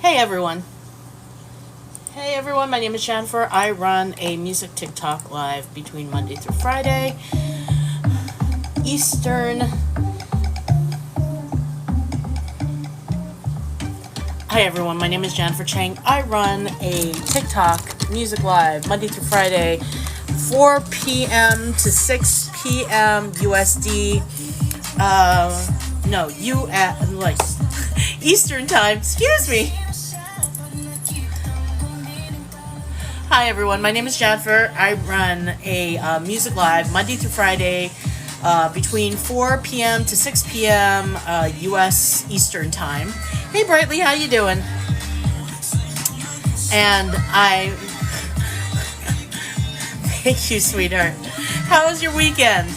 Hey everyone. Hey everyone, my name is Jennifer. I run a music TikTok live between Monday through Friday, Eastern. Hi everyone, my name is Jennifer Chang. I run a TikTok music live Monday through Friday, 4 p.m. to 6 p.m. USD. Eastern time. Excuse me. Hi everyone, my name is Jennifer. I run a music live Monday through Friday between 4 p.m. to 6 p.m. U.S. Eastern time. Hey Brightly, how you doing? And thank you, sweetheart. How was your weekend?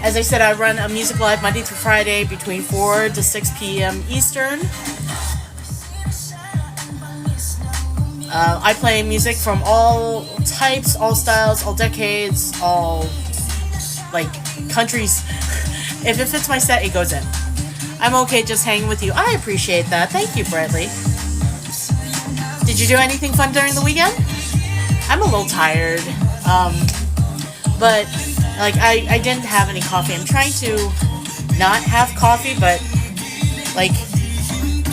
As I said, I run a music live Monday through Friday between 4 to 6 p.m. Eastern. I play music from all types, all styles, all decades, all, countries. If it fits my set, it goes in. I'm okay just hanging with you. I appreciate that. Thank you, Bradley. Did you do anything fun during the weekend? I'm a little tired. But, I didn't have any coffee. I'm trying to not have coffee, but,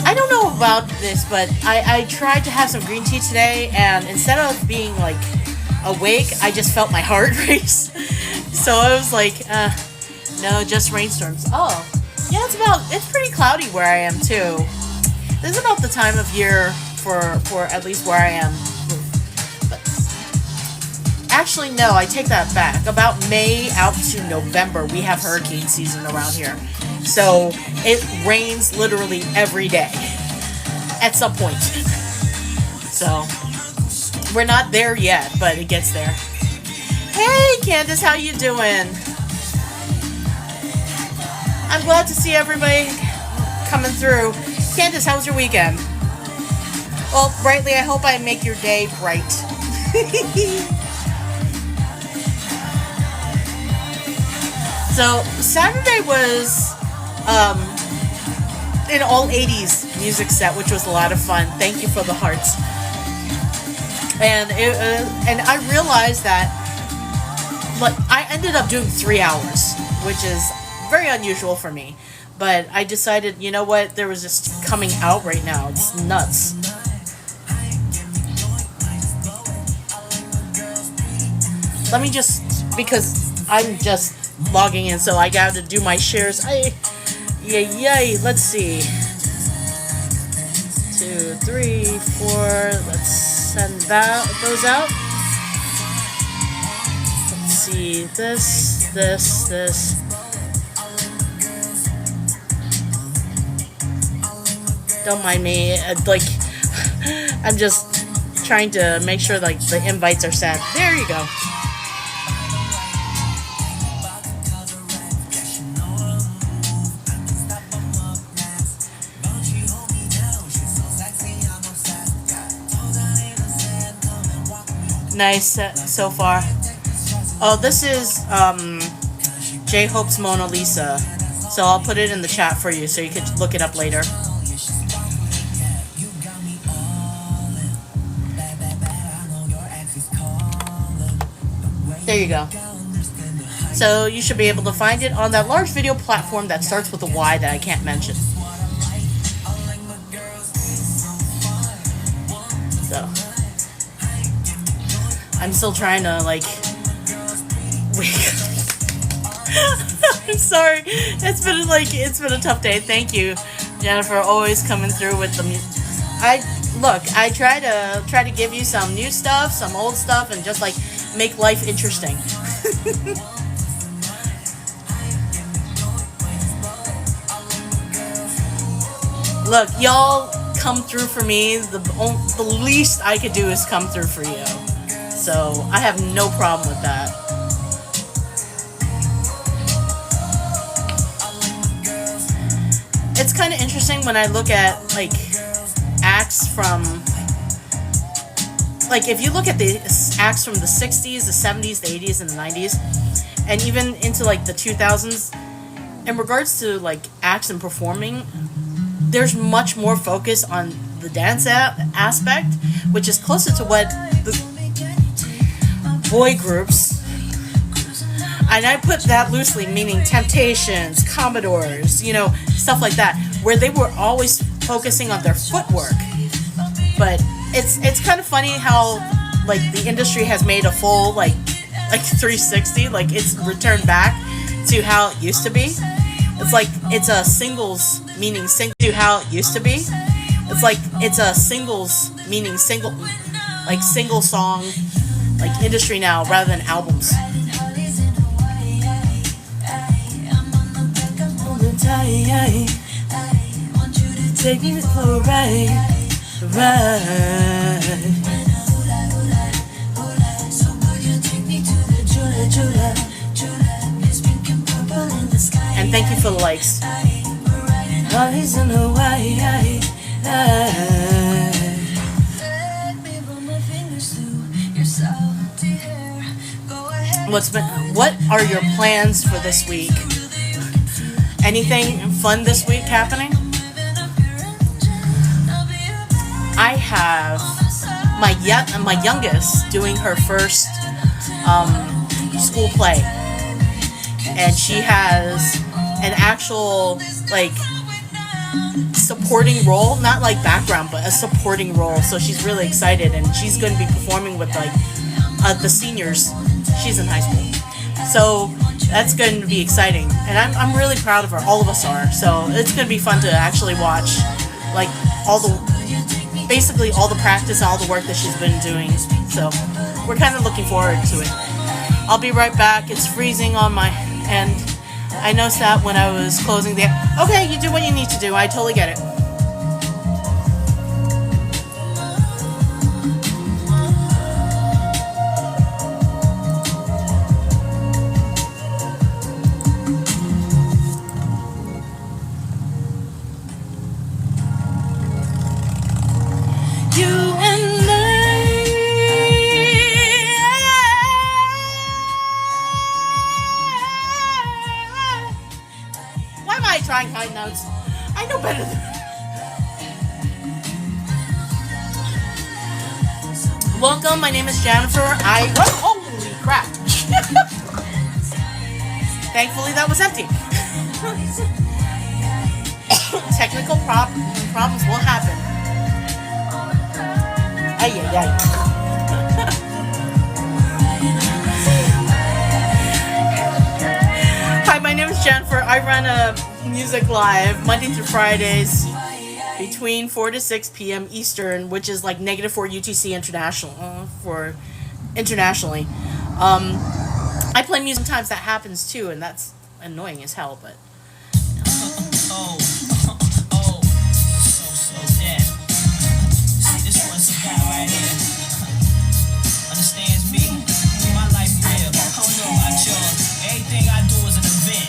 I don't know about this, but I tried to have some green tea today, and instead of being, awake, I just felt my heart race. So I was no, just rainstorms. Oh, yeah, it's pretty cloudy where I am, too. This is about the time of year for at least where I am. But actually, no, I take that back. About May out to November, we have hurricane season around here. So it rains literally every day at some point. So we're not there yet, but it gets there. Hey Candace, how you doing? I'm glad to see everybody coming through. Candace, how was your weekend? Well, Brightly, I hope I make your day bright. So Saturday was an all 80s music set, which was a lot of fun. Thank you for the hearts. And I realized that I ended up doing 3 hours, which is very unusual for me. But I decided, you know what, there was just coming out right now. It's nuts. Let me because I'm just logging in, so I got to do my shares. Yay, let's see. 2, 3, 4. Let's send those out. Let's see. This. Don't mind me. I'm just trying to make sure the invites are sent. There you go. Nice so far. Oh, this is J-Hope's Mona Lisa. So I'll put it in the chat for you so you can look it up later. There you go. So you should be able to find it on that large video platform that starts with a Y that I can't mention. So I'm still trying to wake up. I'm sorry. It's been a tough day. Thank you, Jennifer, always coming through with the I try to give you some new stuff, some old stuff, and just make life interesting. Look, y'all come through for me. The least I could do is come through for you. So I have no problem with that. It's kind of interesting when I look at acts from if you look at the acts from the 60s, the 70s, the 80s, and the 90s, and even into the 2000s, in regards to acts and performing, there's much more focus on the dance aspect, which is closer to what the boy groups, and I put that loosely, meaning Temptations, Commodores, stuff like that, where they were always focusing on their footwork. But it's kind of funny how like the industry has made a full like 360, like it's returned back to how it used to be. It's like it's a singles meaning single to how it used to be. It's like it's a singles meaning single, like single song, like industry now rather than albums. Take me for a ride. And thank you for the likes. What are your plans for this week? Anything fun this week happening? I have my youngest doing her first school play, and she has an actual like supporting role, not like background, but a supporting role. So she's really excited, and she's going to be performing with like the seniors. She's in high school, so that's going to be exciting, and I'm really proud of her. All of us are. So it's going to be fun to actually watch like basically all the practice and all the work that she's been doing. So we're kind of looking forward to it. I'll be right back. It's freezing on my end. I noticed that when I was closing the... Okay, you do what you need to do. I totally get it. Trying high notes. I know better than that. Welcome, my name is Jennifer. Holy crap. Thankfully that was empty. Technical problems will happen. Ay, ay, ay. Hi, my name is Jennifer. I run a music live Monday through Fridays between 4 to 6 p.m. Eastern, which is like -4 UTC internationally. I play music sometimes. That happens too, and that's annoying as hell, but understands me, my life real. I don't know about y'all. Everything I do is an event.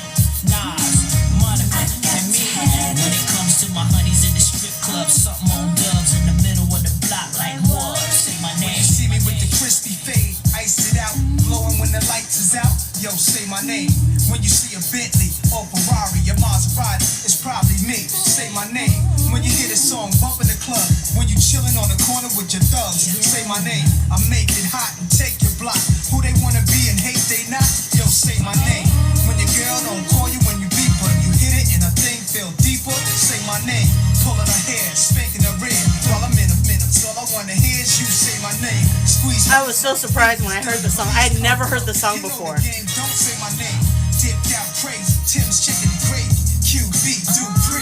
When it comes to my honeys in the strip club, something on dubs in the middle of the block like what? Say my name. When you see me with the crispy fade, ice it out, glowing when the lights is out. Yo, say my name. When you see a Bentley or Ferrari or Maserati, it's probably me. Say my name. When you hear this song bump in the club, when you chilling on the corner with your thugs, say my name. I make it hot and take your block. Who they wanna be and hate they not? Yo, say my name. When your girl don't call you when you beat, but you hit it and a thing feel deeper, say my name. Pulling her hair, spanking her rear while I'm in a minute. So all I wanna hear is you say my name. Squeeze. I was so surprised when I heard the song. I had never heard the song before. Don't say my name. Dipped out crazy. Tim's chicken gravy. QB do pre.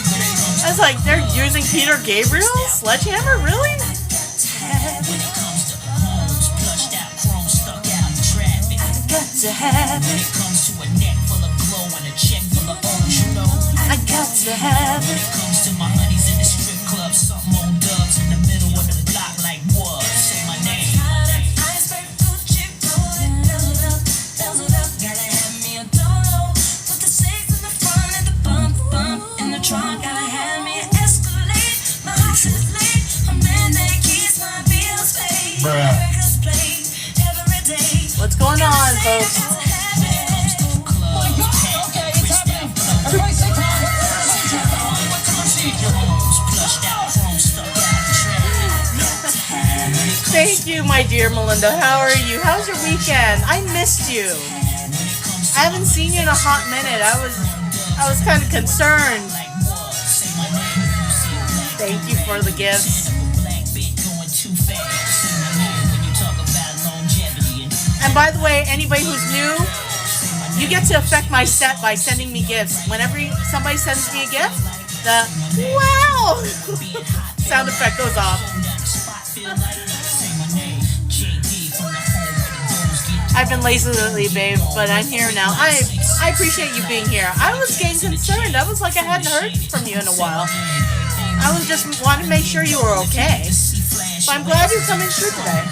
I was like, they're using Peter Gabriel? Sledgehammer? Really? When it comes to homes, plushed out, chrome stuck out in traffic. Got to have When it comes to a neck full of glow and a check full of O's, you know. I got to have When it comes to my honeys in the strip club, something on dubs in the middle of the block like what? Say my name. Trunk, gotta have me an Escalade. My house is late. A man that keeps my bills paid. Records played every day. What's going on, folks? Okay, it's happening. Everybody say Thank you, my dear Melinda. How are you? How's your weekend? I missed you. I haven't seen you in a hot minute. I was kind of concerned. Thank you for the gifts. And by the way, anybody who's new, you get to affect my set by sending me gifts. Whenever somebody sends me a gift, the wow sound effect goes off. I've been lazy lately, babe, but I'm here now. I appreciate you being here. I was getting concerned. I was like, I hadn't heard from you in a while. I was just wanting to make sure you were okay. So I'm glad you're coming through today.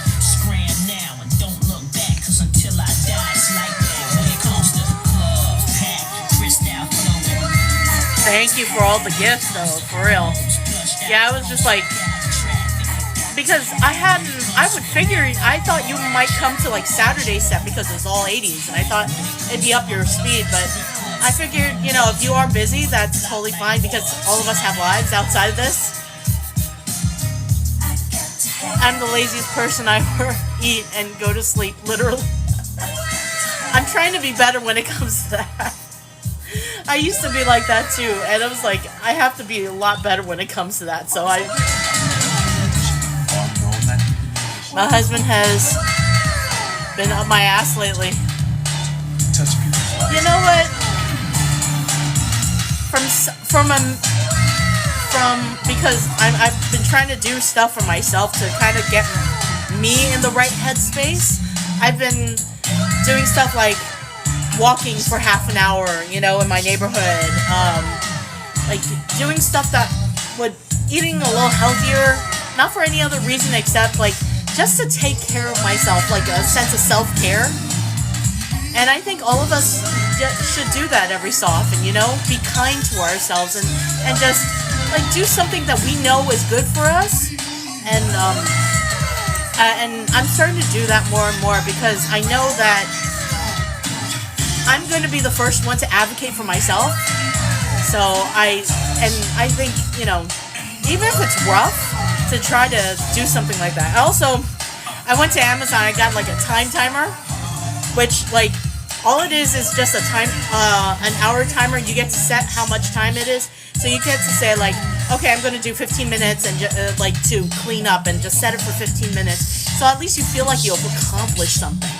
Thank you for all the gifts, though, for real. Yeah, I was just like, because I thought you might come to like Saturday set because it's all 80s, and I thought it'd be up your speed, but I figured, you know, if you are busy, that's totally fine because all of us have lives outside of this. I'm the laziest person I ever eat and go to sleep, literally. I'm trying to be better when it comes to that. I used to be like that too, and I was like, I have to be a lot better when it comes to that, so my husband has been up my ass lately. You know what? Because I've been trying to do stuff for myself to kind of get me in the right headspace. I've been doing stuff like walking for half an hour, you know, in my neighborhood. Like doing stuff that would eating a little healthier, not for any other reason except like just to take care of myself, like a sense of self-care. And I think all of us should do that every so often, you know? Be kind to ourselves and just like do something that we know is good for us. And I'm starting to do that more and more because I know that I'm going to be the first one to advocate for myself. So I think, you know, even if it's rough, to try to do something like that. I went to Amazon. I got like a time timer, which like all it is just a time, an hour timer. You get to set how much time it is. So you get to say like, okay, I'm going to do 15 minutes and like to clean up and just set it for 15 minutes. So at least you feel like you've accomplished something.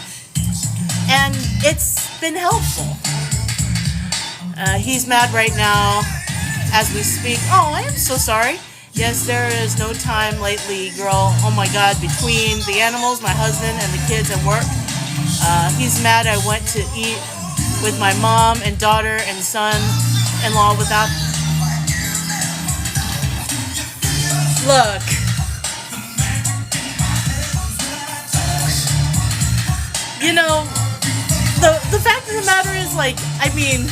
And it's been helpful. He's mad right now as we speak. Oh, I am so sorry. Yes, there is no time lately, girl. Oh my God, between the animals, my husband, and the kids and work. He's mad I went to eat with my mom and daughter and son-in-law without... Look. You know, the fact of the matter is, like, I mean,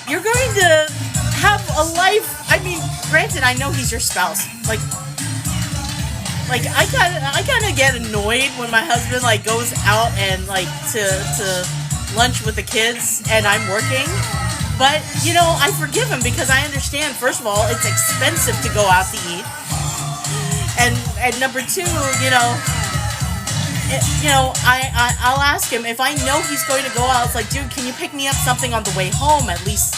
you're going to have a life. I mean, granted, I know he's your spouse. Like I kind of get annoyed when my husband like goes out and like to lunch with the kids and I'm working. But you know, I forgive him because I understand. First of all, it's expensive to go out to eat, and number two, I'll ask him if I know he's going to go out. It's like, dude, can you pick me up something on the way home at least?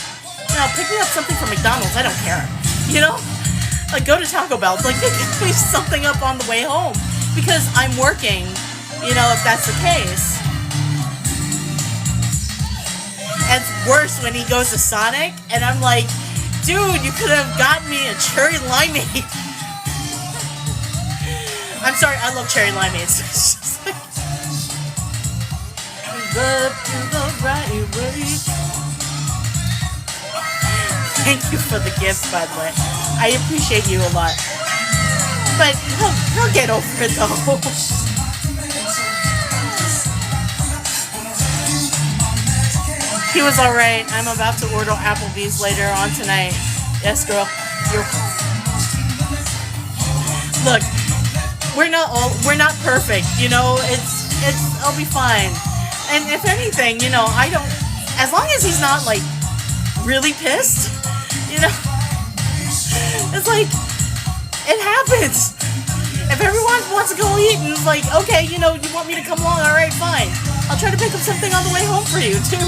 You know, pick me up something from McDonald's. I don't care. You know, like go to Taco Bell. It's like pick me something up on the way home because I'm working. You know, if that's the case. And it's worse when he goes to Sonic, and I'm like, dude, you could have gotten me a cherry limeade. I'm sorry, I love cherry limeades. It's just like, love to the right way. Thank you for the gifts, by the way. I appreciate you a lot. But he'll get over it, though. He was alright. I'm about to order Applebee's later on tonight. Yes, girl. Look, we're not perfect, you know. I'll be fine. And if anything, you know, I don't. As long as he's not like really pissed, you know. It's like it happens. If everyone wants to go eat and it's like, okay, you know, you want me to come along, all right, fine. I'll try to pick up something on the way home for you, too.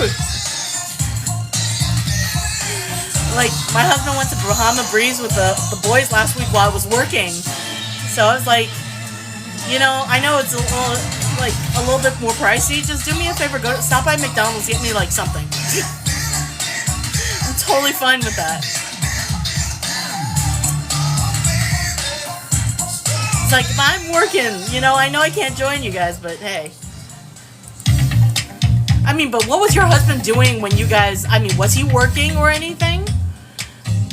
Like, my husband went to Bahama Breeze with the boys last week while I was working. So I was like, you know, I know it's a little bit more pricey. Just do me a favor, stop by McDonald's, get me like something. I'm totally fine with that. It's like, if I'm working, you know, I know I can't join you guys, but hey. I mean, but what was your husband doing when you guys, I mean, was he working or anything?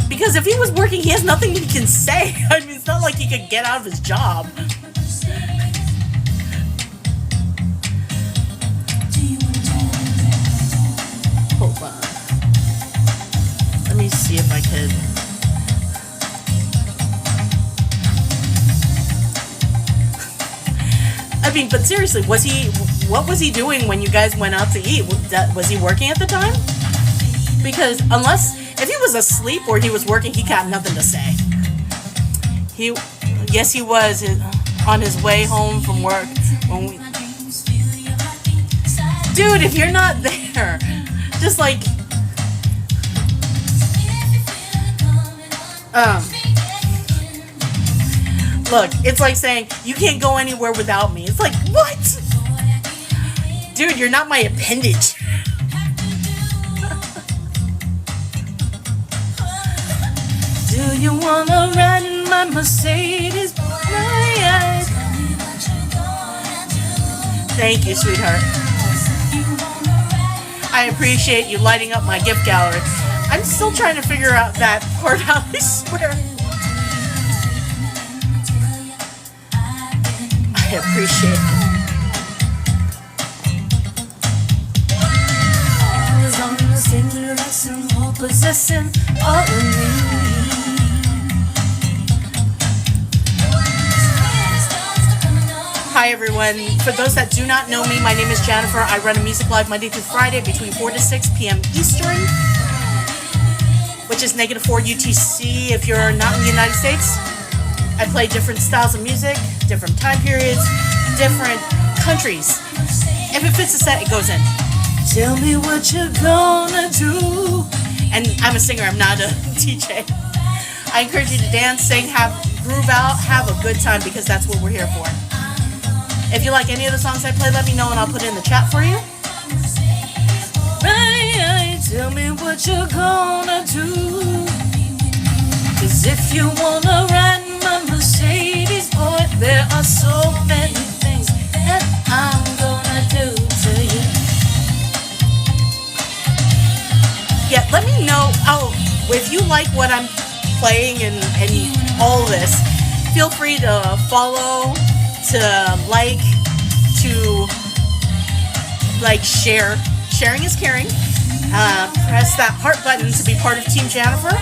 Because if he was working, he has nothing he can say. I mean, it's not like he could get out of his job. Hold on. Let me see if I could. I mean, but seriously, what was he doing when you guys went out to eat? Was he working at the time? Because if he was asleep or he was working, he got nothing to say. Yes, he was on his way home from work. Dude, if you're not there, just like, look, it's like saying, you can't go anywhere without me. It's like, what? Dude, you're not my appendage. Do you wanna ride in my Mercedes? Thank you, sweetheart. I appreciate you lighting up my gift gallery. I'm still trying to figure out that part out, I swear. I appreciate it. I was on the single lesson, all possessing all of me. Hi everyone. For those that do not know me, my name is Janifer. I run a music live Monday through Friday between 4 to 6 p.m. Eastern, which is -4 UTC if you're not in the United States. I play different styles of music, different time periods, different countries. If it fits the set, it goes in. Tell me what you're gonna do. And I'm a singer, I'm not a DJ. I encourage you to dance, sing, groove out, have a good time, because that's what we're here for. If you like any of the songs I play, let me know and I'll put it in the chat for you. Right, tell me what you're gonna do. 'Cause if you wanna ride my Mercedes, boy, there are so many things that I'm gonna do to you. Yeah, let me know. Oh, if you like what I'm playing and all this, feel free to follow, to share. Sharing is caring. Press that heart button to be part of Team Janifer.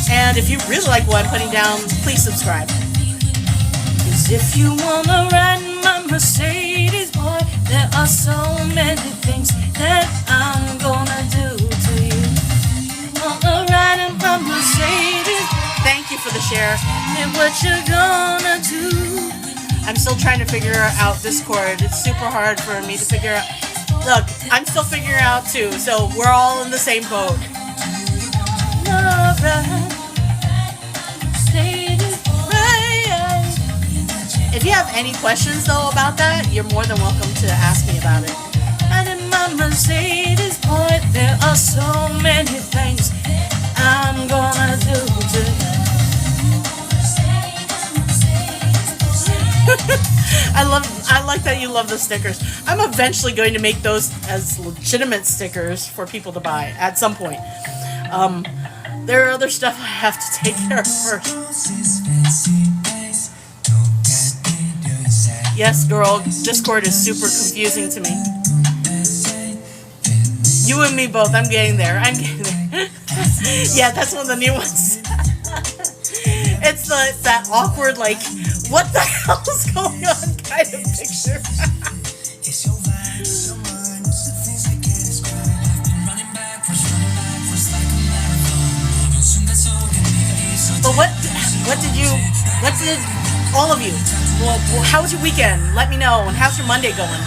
And if you really like what I'm putting down, please subscribe. 'Cause if you wanna ride my Mercedes, boy, there are so many things that I'm gonna do to you. Wanna ride in my Mercedes. Thank you for the share. And what you gonna do? I'm still trying to figure out Discord. It's super hard for me to figure out. Look, I'm still figuring out too, so we're all in the same boat. If you have any questions though about that, you're more than welcome to ask me about it. And in my Mercedes, boy, there are so many things I'm gonna do to you. I like that you love the stickers. I'm eventually going to make those as legitimate stickers for people to buy at some point. There are other stuff I have to take care of first. Yes, girl, Discord is super confusing to me. You and me both. I'm getting there. Yeah, that's one of the new ones. It's that awkward, like, what the hell is going on kind of picture. But what did All of you. Well, how was your weekend? Let me know. And how's your Monday going?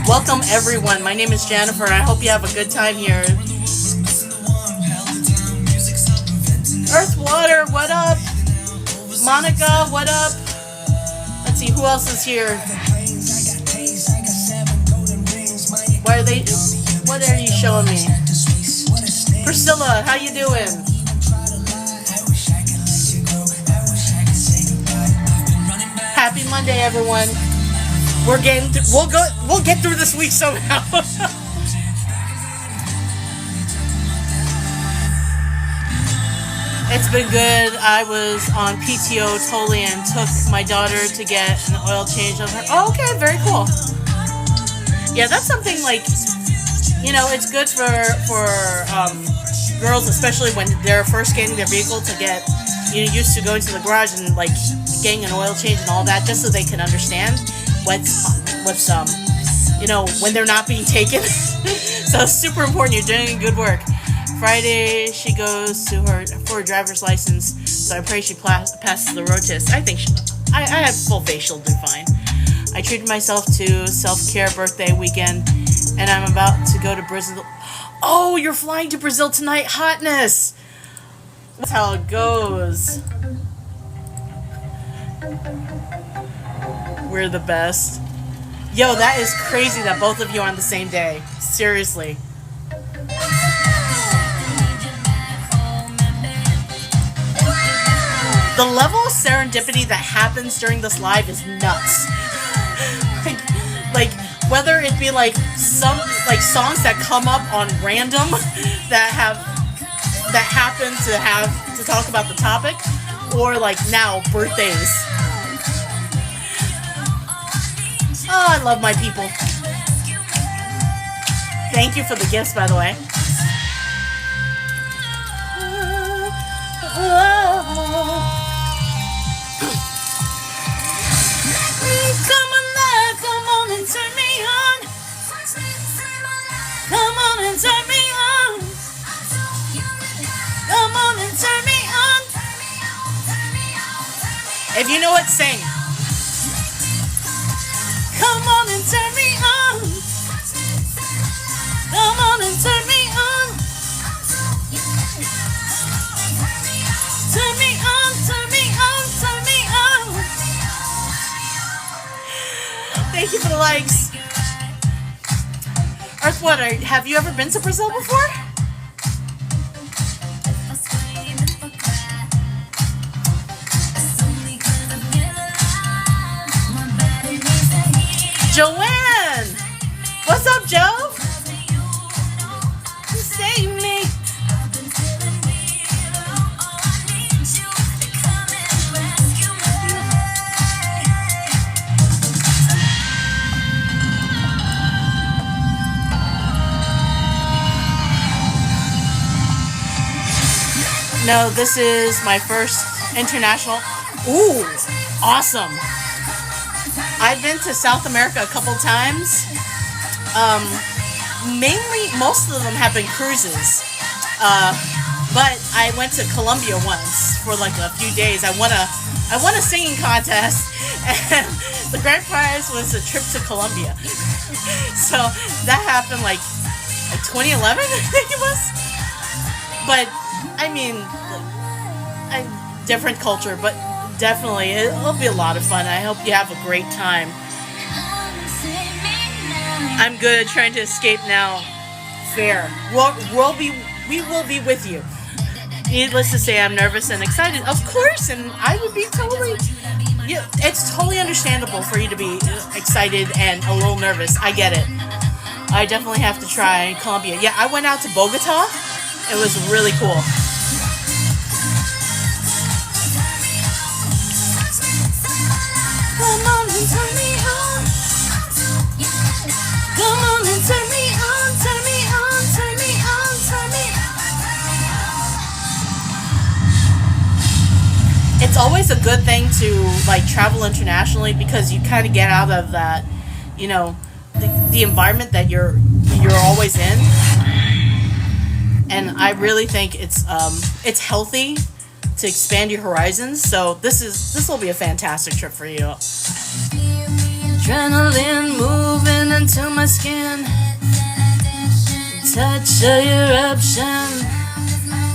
Welcome everyone. My name is Janifer. I hope you have a good time here. Earth Water, what up? Monica, what up? Let's see, who else is here? What are you showing me? Priscilla, how you doing? Happy Monday, everyone. We'll get through this week somehow. It's been good. I was on PTO totally and took my daughter to get an oil change on her. Oh, okay, very cool. Yeah, that's something like, it's good for girls, especially when they're first getting their vehicle, to get used to going to the garage and like getting an oil change and all that, just so they can understand what's when they're not being taken. So it's super important. You're doing good work. Friday she goes for her driver's license, so I pray she passes the road test. I think I have full faith she'll do fine. I treated myself to self-care birthday weekend, and I'm about to go to Brazil. Oh, you're flying to Brazil tonight. Hotness. That's how it goes. We're the best. Yo, that is crazy that both of you are on the same day. Seriously. The level of serendipity that happens during this live is nuts. like whether it be like some songs that come up on random that happen to talk about the topic, or like now birthdays. Oh, I love my people. Thank you for the gifts, by the way. Come on and turn me on. Come on and turn me on. Come on and turn me on. If you know it, sing. Come on and turn me on. Come on and turn me on. Turn me on, turn me on, turn me on. Thank you for the likes. Earthwater, have you ever been to Brazil before? Joanne! What's up, Joe? Save me. No, this is my first international. Ooh, awesome. I've been to South America a couple times. Mainly, most of them have been cruises. But I went to Colombia once for like a few days. I won a singing contest, and the grand prize was a trip to Colombia. So that happened like 2011, I think it was. But I mean, different culture, but definitely it'll be a lot of fun. I hope you have a great time. I'm good, trying to escape now. Fair. We will be with you. Needless to say, I'm nervous and excited, of course, and I would be totally. Yeah, it's totally understandable for you to be excited and a little nervous. I get it. I definitely have to try Colombia. Yeah, I went out to Bogota. It was really cool. Come on and turn me on. it's a good thing to like travel internationally because you kind of get out of that, you know, the environment that you're always in. And I really think it's healthy to expand your horizons. So this will be a fantastic trip for you. Adrenaline moving into my skin. Touch of eruption.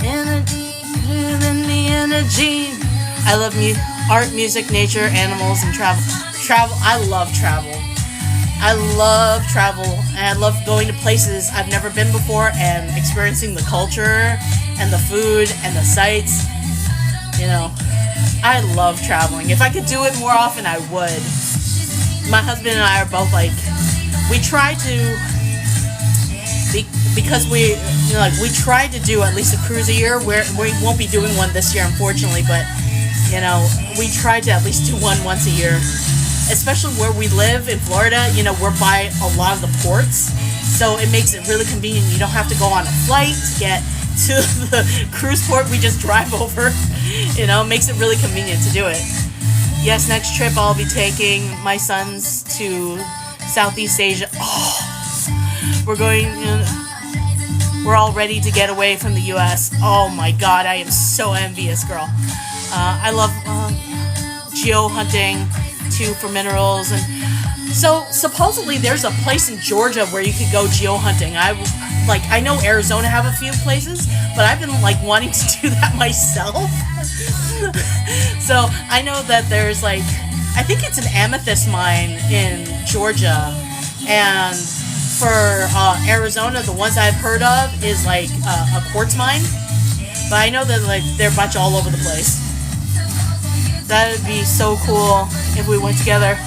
Energy, living the energy. I love art, music, nature, animals, and travel. I love travel. I love travel, and I love going to places I've never been before and experiencing the culture and the food and the sights. You know, I love traveling. If I could do it more often, I would. My husband and I are both like, we try to, because we try to do at least a cruise a year. We won't be doing one this year, unfortunately, but you know, we try to at least do one once a year. Especially where we live in Florida, you know, we're by a lot of the ports, so it makes it really convenient. You don't have to go on a flight to get to the cruise port. We just drive over, you know, makes it really convenient to do it. Yes, next trip I'll be taking my sons to Southeast Asia. Oh, we're all ready to get away from the U.S. Oh my God, I am so envious, girl. I love geo hunting too for minerals, and so supposedly there's a place in Georgia where you could go geo hunting. I know Arizona have a few places, but I've been like wanting to do that myself. So I know that there's like, I think it's an amethyst mine in Georgia, and for Arizona, the ones I've heard of is like a quartz mine, but I know that like they're a bunch all over the place. That would be so cool if we went together.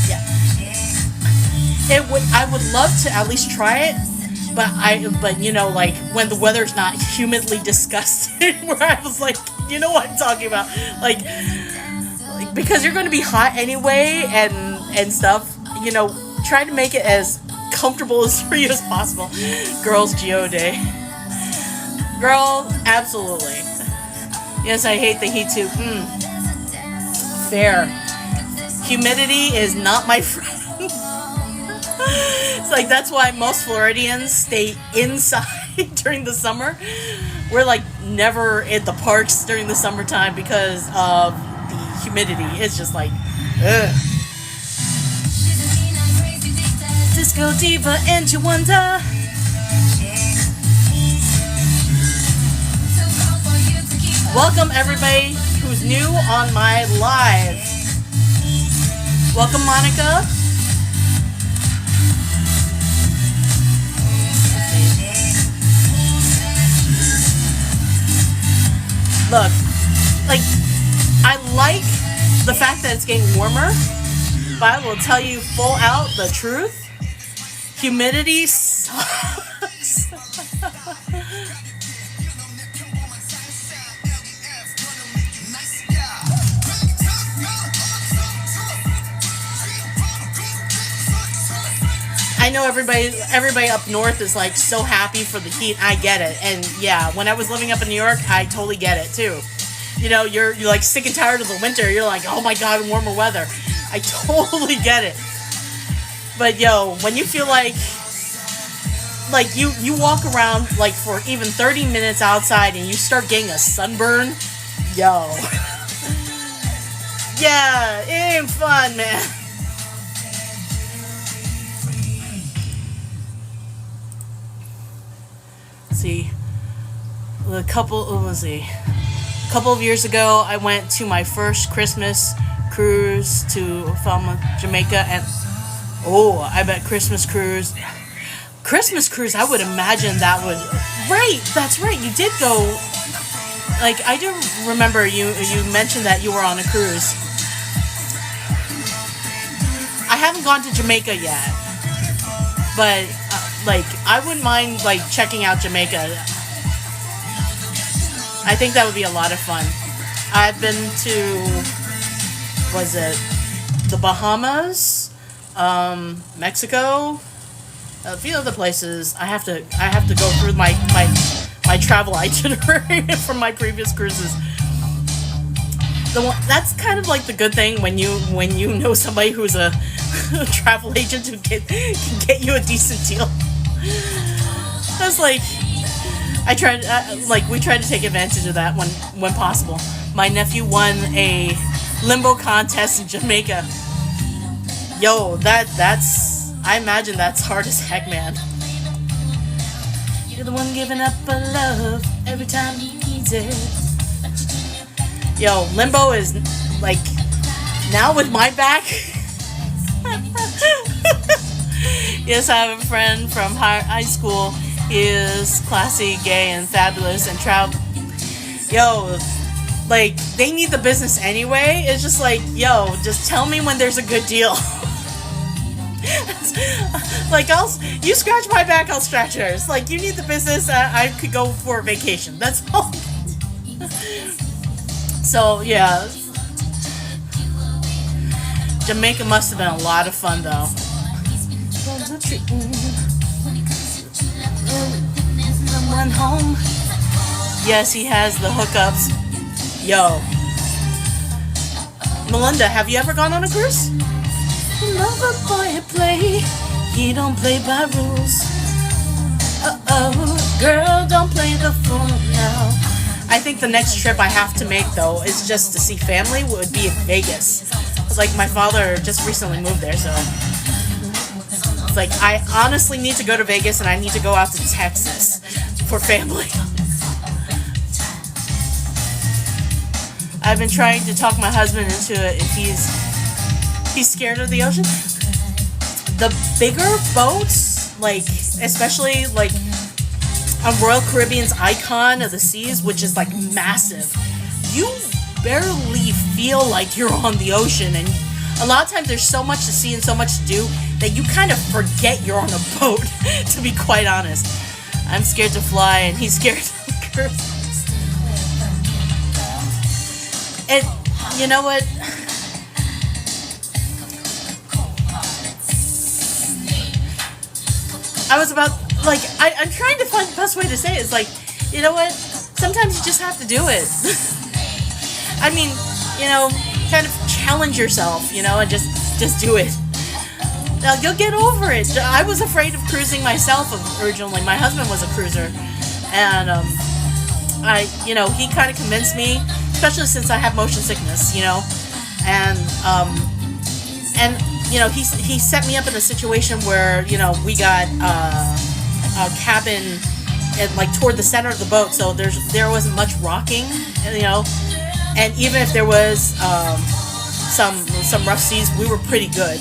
Yeah. I would love to at least try it, but you know, like when the weather's not humidly disgusting, where I was like, you know what I'm talking about, like because you're going to be hot anyway and stuff. You know, try to make it as comfortable for you as possible. Girls Geo Day. Girl, absolutely. Yes, I hate the heat too. Fair. Humidity is not my friend. It's like that's why most Floridians stay inside during the summer. We're like never at the parks during the summertime because of the humidity. It's just like, ugh. Disco diva and you wonder. Welcome everybody who's new on my live. Welcome Monica. Look, like I like the fact that it's getting warmer, but I will tell you full out the truth. Humidity sucks. I know everybody up north is like so happy for the heat. I get it. And yeah, when I was living up in New York, I totally get it too. You know, you're like sick and tired of the winter. You're like, oh my God, warmer weather. I totally get it. But yo, when you feel like you walk around like for even 30 minutes outside and you start getting a sunburn, yo. Yeah, it ain't fun, man. See, a couple of years ago I went to my first Christmas cruise to Jamaica, and I bet Christmas cruise, I would imagine that would, right, that's right, you did go, like I do remember you mentioned that you were on a cruise. I haven't gone to Jamaica yet, but like I wouldn't mind like checking out Jamaica. I think that would be a lot of fun. I've been to, was it the Bahamas, Mexico, a few other places. I have to go through my travel itinerary from my previous cruises. That's kind of like the good thing when you know somebody who's a travel agent who can get you a decent deal. That's like we tried to take advantage of that when possible. My nephew won a limbo contest in Jamaica. Yo, that's I imagine that's hard as heck, man. You're the one giving up a love every time he needs it. Yo, limbo is like now with my back. Yes, I have a friend from high school. He is classy, gay, and fabulous, and travel. Yo, like they need the business anyway. It's just like, yo, just tell me when there's a good deal. Like you scratch my back, I'll scratch yours. Like you need the business, I could go for a vacation. That's all. So yeah, Jamaica must have been a lot of fun though. Someone home. Yes, he has the hookups. Yo, Melinda, have you ever gone on a cruise? Love a boy at play. He don't play by rules. Girl, don't play the fool now. I think the next trip I have to make though is just to see family would be in Vegas. It's like my father just recently moved there, so it's like I honestly need to go to Vegas and I need to go out to Texas for family. I've been trying to talk my husband into it if he's scared of the ocean. The bigger boats, like especially like Royal Caribbean's Icon of the Seas, which is like massive, you barely feel like you're on the ocean, and a lot of times there's so much to see and so much to do that you kind of forget you're on a boat. To be quite honest, I'm scared to fly and he's scared to cruise. And you know what? I was about, like, I'm trying to find the best way to say it. It's like, you know what? Sometimes you just have to do it. I mean, you know, kind of challenge yourself, you know, and just do it. Now, you'll get over it. I was afraid of cruising myself originally. My husband was a cruiser. And, he kind of convinced me, especially since I have motion sickness, you know. And you know, he set me up in a situation where, you know, we got a cabin like toward the center of the boat, so there wasn't much rocking, you know, and even if there was some rough seas, we were pretty good.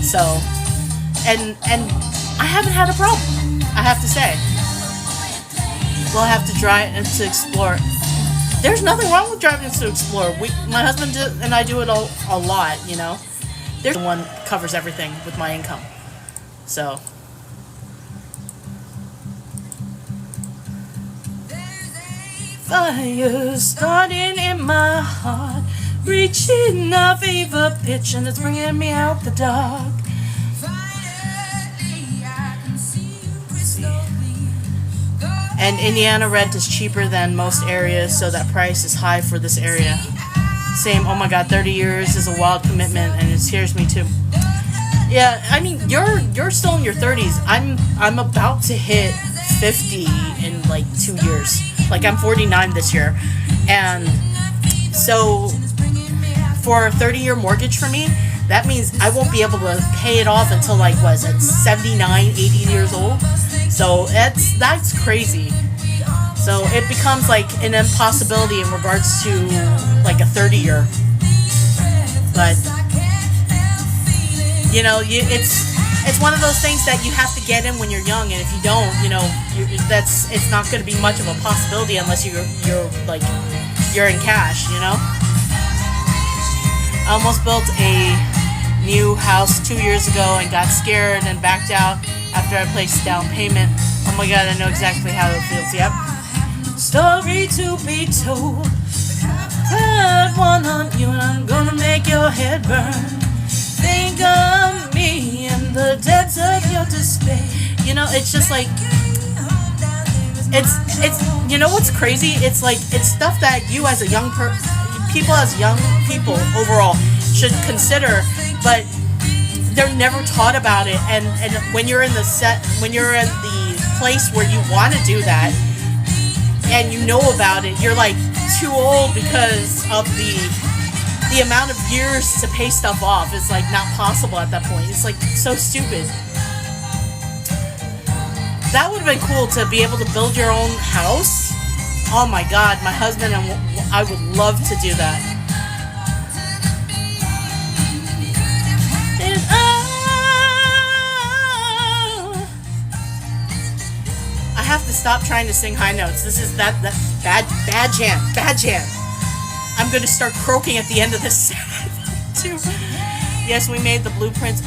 So, and I haven't had a problem, I have to say. We'll have to try to explore. There's nothing wrong with driving to explore. My husband and I do it a lot, you know. There's one covers everything with my income. So fire starting in my heart, reaching a fever pitch, and it's bringing me out the dark. And Indiana rent is cheaper than most areas, so that price is high for this area. Same, oh my god, 30 years is a wild commitment, and it scares me too. Yeah, I mean, you're still in your 30s. I'm about to hit 50 in like 2 years. Like, I'm 49 this year. And so for a 30-year mortgage for me, that means I won't be able to pay it off until like, what is it, 79, 80 years old? So that's crazy. So it becomes like an impossibility in regards to like a 30-year. But you know, it's one of those things that you have to get in when you're young, and if you don't, you know, it's not going to be much of a possibility unless you're in cash, you know. I almost built a new house 2 years ago and got scared and backed out after I placed down payment. Oh my god, I know exactly how it feels. Yep. Story to be told. Got one on you and I'm gonna make your head burn. Think of me in the depths of your despair. You know, it's just like, it's you know what's crazy? It's like, it's stuff that you as a young people as young people overall should consider, but they're never taught about it. And when you're in the place where you want to do that, and you know about it, you're like too old because of the amount of years to pay stuff off. It's like not possible at that point. It's like so stupid. That would have been cool to be able to build your own house. Oh my god, my husband and I would love to do that. And I have to stop trying to sing high notes. This is that bad jam. I'm gonna start croaking at the end of this too. Yes, we made the blueprints.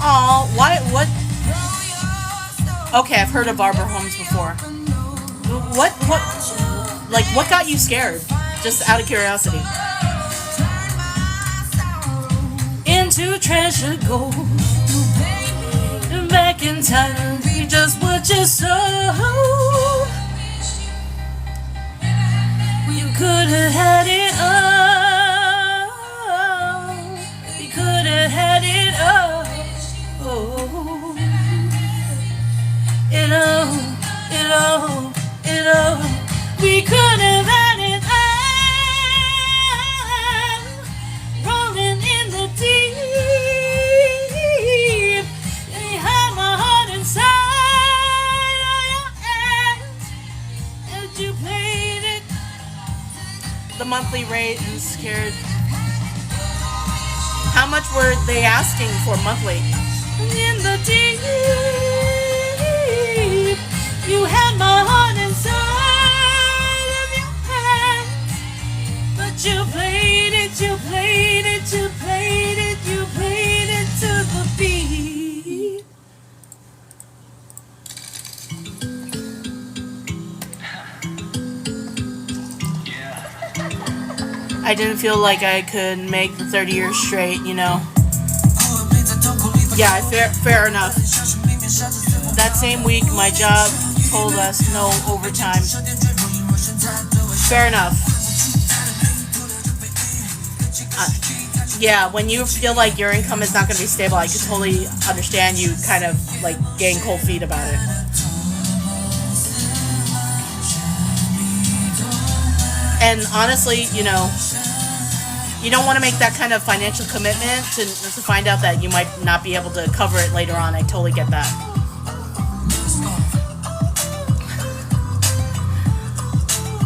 Oh, what? Okay, I've heard of Arbor Homes before. What got you scared? Just out of curiosity. Into treasure gold, back in time, be just what you sow. You could have had it all. You could have had it all. Oh. It all. We could have had it all. Rolling in the deep. You had my heart inside your hands. And you played it. The monthly rate is scared. How much were they asking for monthly? In the deep. You had my heart inside of your hands, but you played it to the beat. I didn't feel like I could make the 30 years straight, you know. Yeah, fair enough. That same week, my job told us no overtime. Fair enough. Yeah, when you feel like your income is not going to be stable, I could totally understand you kind of like getting cold feet about it. And honestly, you know, you don't want to make that kind of financial commitment to find out that you might not be able to cover it later on. I totally get that.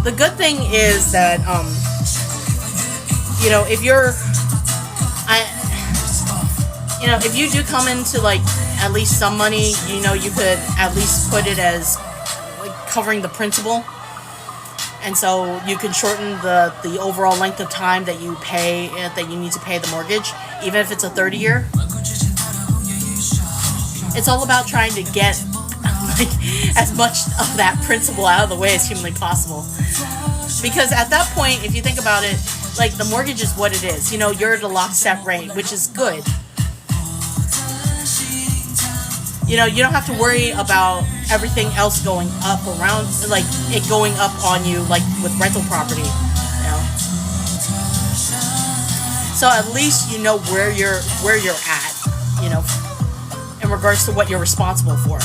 The good thing is that, you know, if if you do come into like at least some money, you know, you could at least put it as like covering the principal, and so you can shorten the overall length of time that you pay that you need to pay the mortgage, even if it's a 30-year. It's all about trying to get like as much of that principal out of the way as humanly possible. Because at that point, if you think about it, like the mortgage is what it is. You know, you're at a lockstep rate, which is good. You know, you don't have to worry about everything else going up around, like it going up on you, like with rental property. You know, so at least you know where you're at. You know, in regards to what you're responsible for.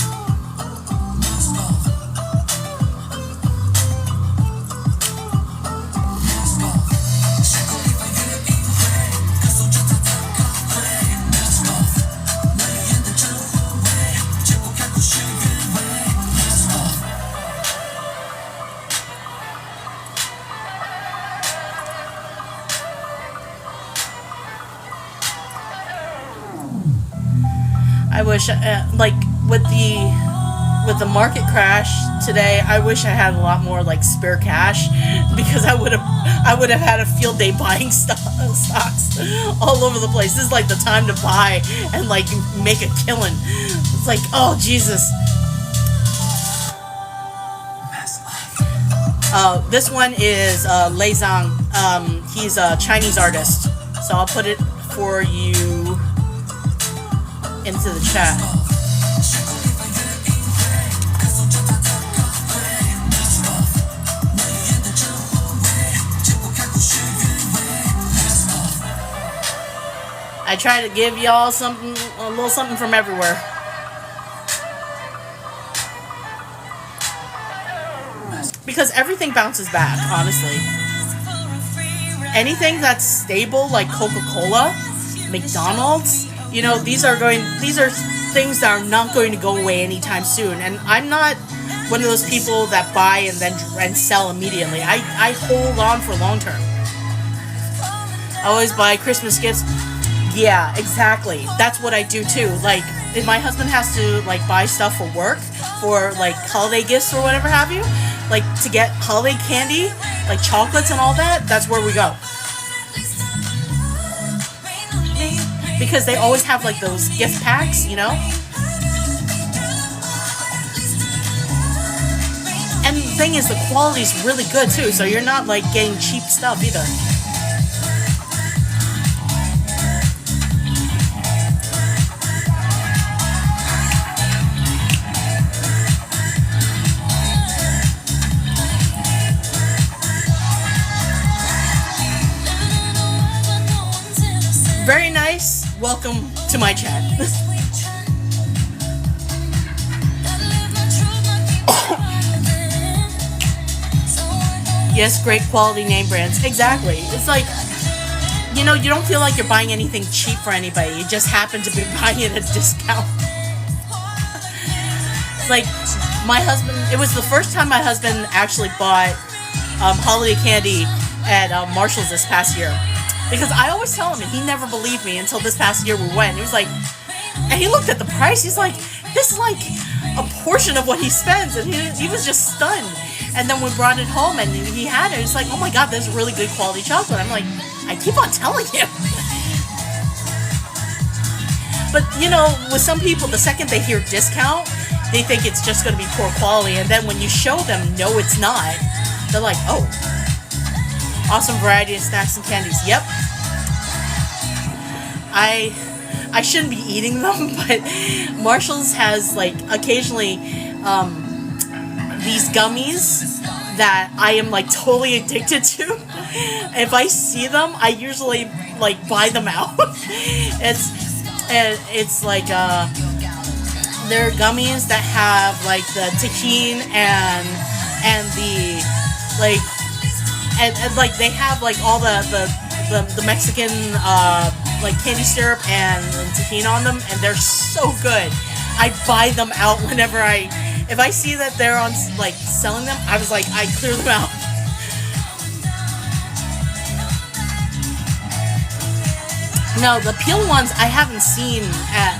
I wish, like with the market crash today, I wish I had a lot more like spare cash, because I would have had a field day buying stocks all over the place. This is like the time to buy and like make a killing. It's like, oh Jesus. This one is Lei Zhang. He's a Chinese artist, so I'll put it for you into the chat. I try to give y'all something, a little something from everywhere. Because everything bounces back, honestly. Anything that's stable, like Coca-Cola, McDonald's, you know, these are things that are not going to go away anytime soon. And I'm not one of those people that buy and sell immediately. I hold on for long term. I always buy Christmas gifts. Yeah, exactly. That's what I do too. Like, if my husband has to like buy stuff for work, for like holiday gifts or whatever have you, like to get holiday candy, like chocolates and all that, that's where we go. Because they always have like those gift packs, you know? And the thing is, the quality is really good too, so you're not like getting cheap stuff either. Very nice. Welcome to my chat. Yes, great quality name brands. Exactly. It's like, you know, you don't feel like you're buying anything cheap for anybody. You just happen to be buying it at a discount. Like, my husband, it was the first time my husband actually bought holiday candy at Marshall's this past year. Because I always tell him, and he never believed me until this past year we went. He was like, and he looked at the price. He's like, this is like a portion of what he spends. And he was just stunned. And then we brought it home and he had it. It's like, oh my God, there's really good quality chocolate. I'm like, I keep on telling him. But, you know, with some people, the second they hear discount, they think it's just going to be poor quality. And then when you show them, no, it's not, they're like, oh. Awesome variety of snacks and candies. Yep. I shouldn't be eating them, but Marshall's has like occasionally these gummies that I am like totally addicted to. If I see them, I usually like buy them out. It's like they're gummies that have like the tahini and the like. And like they have like all the Mexican like candy syrup and tahini on them, and they're so good. I buy them out whenever if I see that they're on like selling them, I was like, I clear them out. No, the peel ones I haven't seen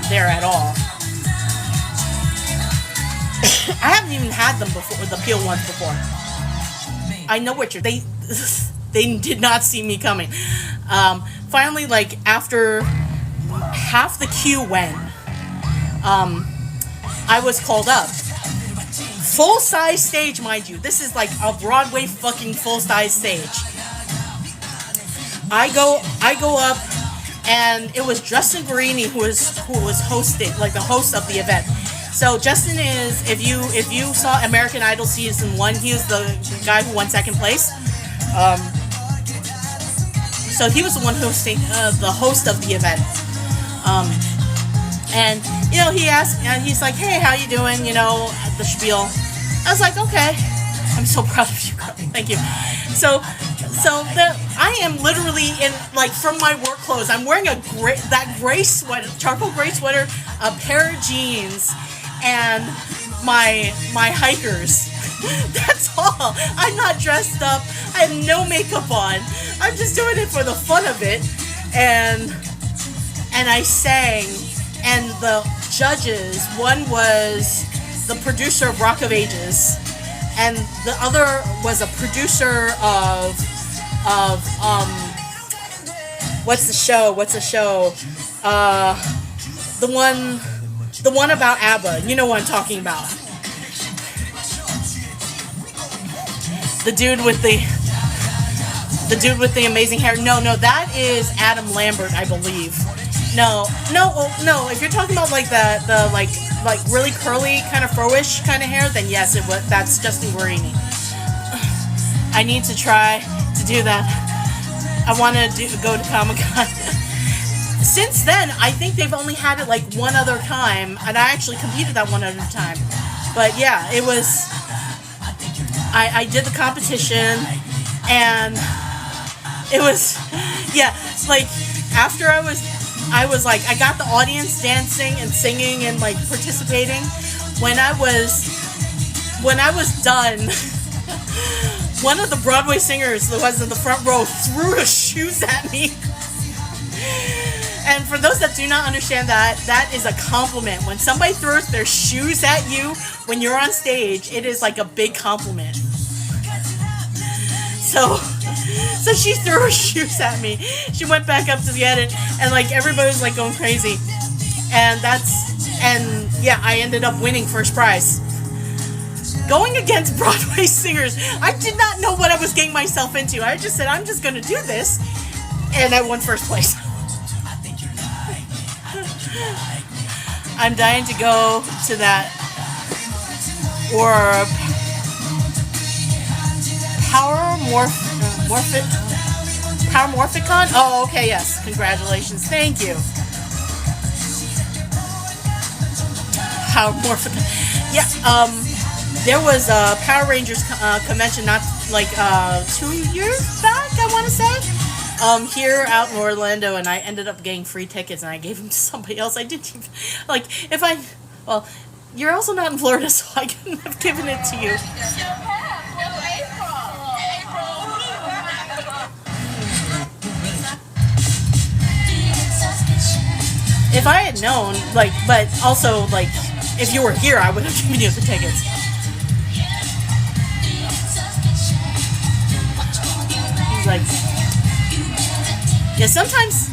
there at all. I haven't even had them before, the peel ones before. I know what they did not see me coming. Finally, like after half the queue went, I was called up. Full size stage, mind you. This is like a Broadway fucking full size stage. I go up, and it was Justin Guarini who was hosting, like the host of the event. So Justin is, if you saw American Idol season 1, he was the guy who won second place. So he was the one hosting, the host of the event. And you know, he asked, and he's like, "Hey, how you doing?" You know, the spiel. I was like, "Okay." I'm so proud of you, Carly. Thank you. So I am literally in, like, from my work clothes, I'm wearing that gray sweater, charcoal gray sweater, a pair of jeans, and my hikers. That's all. I'm not dressed up. I have no makeup on. I'm just doing it for the fun of it. And I sang, and the judges, one was the producer of Rock of Ages, and the other was a producer of what's the show? The one about ABBA. You know what I'm talking about. The dude with the amazing hair. No, that is Adam Lambert, I believe. No. If you're talking about like the like really curly kind of fro-ish kind of hair, then yes, that's Justin Guarini. I need to try to do that. I want to go to Comic-Con. since then, I think they've only had it like one other time, and I actually competed that one other time. But yeah, it was. I did the competition, and it was, yeah, like after I was like, I got the audience dancing and singing and like participating. When I was done, one of the Broadway singers that was in the front row threw her shoes at me. And for those that do not understand that is a compliment. When somebody throws their shoes at you when you're on stage, it is like a big compliment. So she threw her shoes at me. She went back up to get it, and like everybody was like going crazy. And yeah, I ended up winning first prize. Going against Broadway singers, I did not know what I was getting myself into. I just said, I'm just going to do this, and I won first place. I'm dying to go to that, or Power Morphicon? Oh, okay, yes. Congratulations. Thank you. Power Morphicon. Yeah, there was a Power Rangers convention not like 2 years back, I want to say. Here out in Orlando, and I ended up getting free tickets, and I gave them to somebody else. I didn't even, like, well, you're also not in Florida, so I couldn't have given it to you. If I had known, like, but also, like, if you were here, I would have given you the tickets. He's like, yeah, sometimes,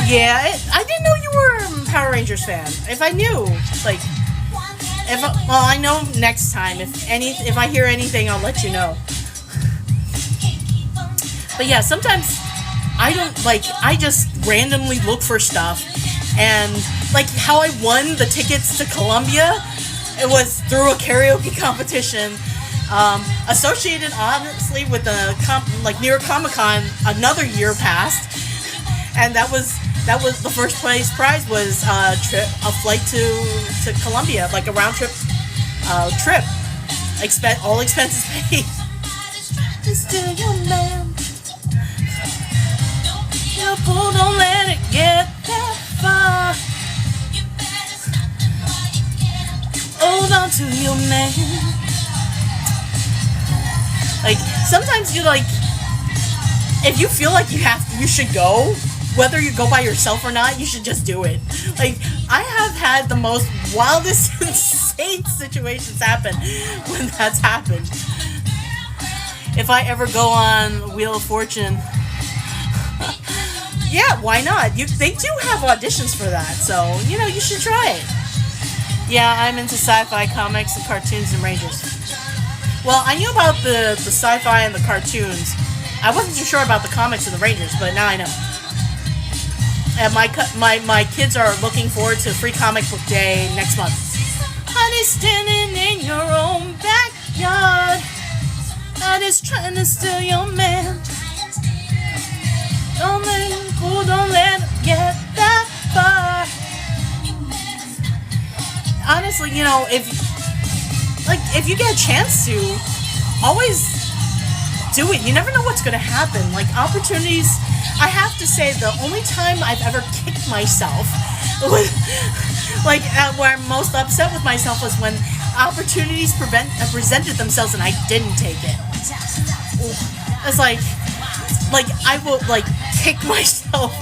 yeah, I didn't know you were a Power Rangers fan. If I knew, like, well, I know next time, if I hear anything, I'll let you know. But yeah, sometimes I don't, like, I just randomly look for stuff, and like how I won the tickets to Columbia, it was through a karaoke competition, associated honestly with the like New York Comic Con. Another year passed, and that was the first place prize was a flight to Columbia, like a round trip all expenses paid. Still your man. Don't let it get that far. Hold on to your man. Like, sometimes you, like, if you feel like you should go, whether you go by yourself or not, you should just do it. Like, I have had the most wildest, insane situations happen when that's happened. If I ever go on Wheel of Fortune, yeah, why not? They do have auditions for that, so, you should try it. Yeah, I'm into sci-fi comics and cartoons and Rangers. Well, I knew about the sci-fi and the cartoons. I wasn't too sure about the comics and the Rangers, but now I know. And my kids are looking forward to Free Comic Book Day next month. Honey, standing in your own backyard. God is trying to steal your man. Don't let him get that far. Honestly, if you get a chance to, always do it. You never know what's going to happen. Like, opportunities, I have to say, the only time I've ever kicked myself, where I'm most upset with myself, was when opportunities presented themselves and I didn't take it. It's like I will, like, kick myself.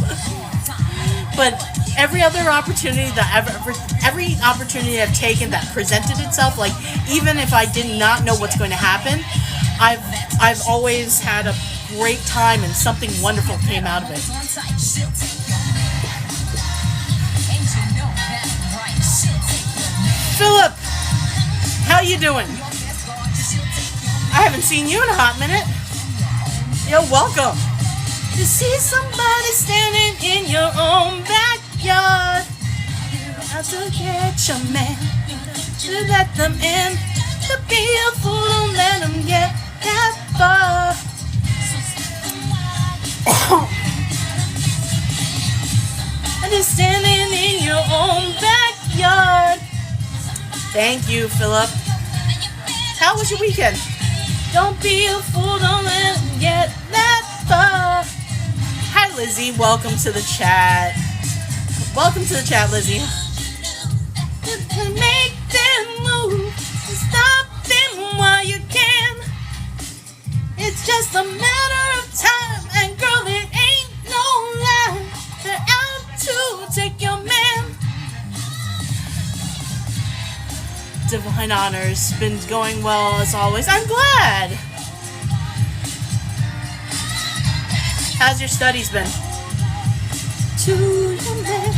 But every other opportunity every opportunity I've taken that presented itself, like, even if I did not know what's going to happen, I've always had a great time and something wonderful came out of it. Philip, how you doing? I haven't seen you in a hot minute. Yo, welcome. To see somebody standing in your own backyard, you have to get your man to let them in. To be a fool, don't let them get that far. and it's standing in your own backyard. Thank you, Philip. How was your weekend? Don't be a fool, don't let it get that far. Hi, Lizzie. Welcome to the chat. Welcome to the chat, Lizzie. Make them move. Stop them while you can. It's just a matter of time. And girl, it ain't no lie. They're out to take your man. Divine Honors. Been going well as always. I'm glad. How's your studies been? To your man.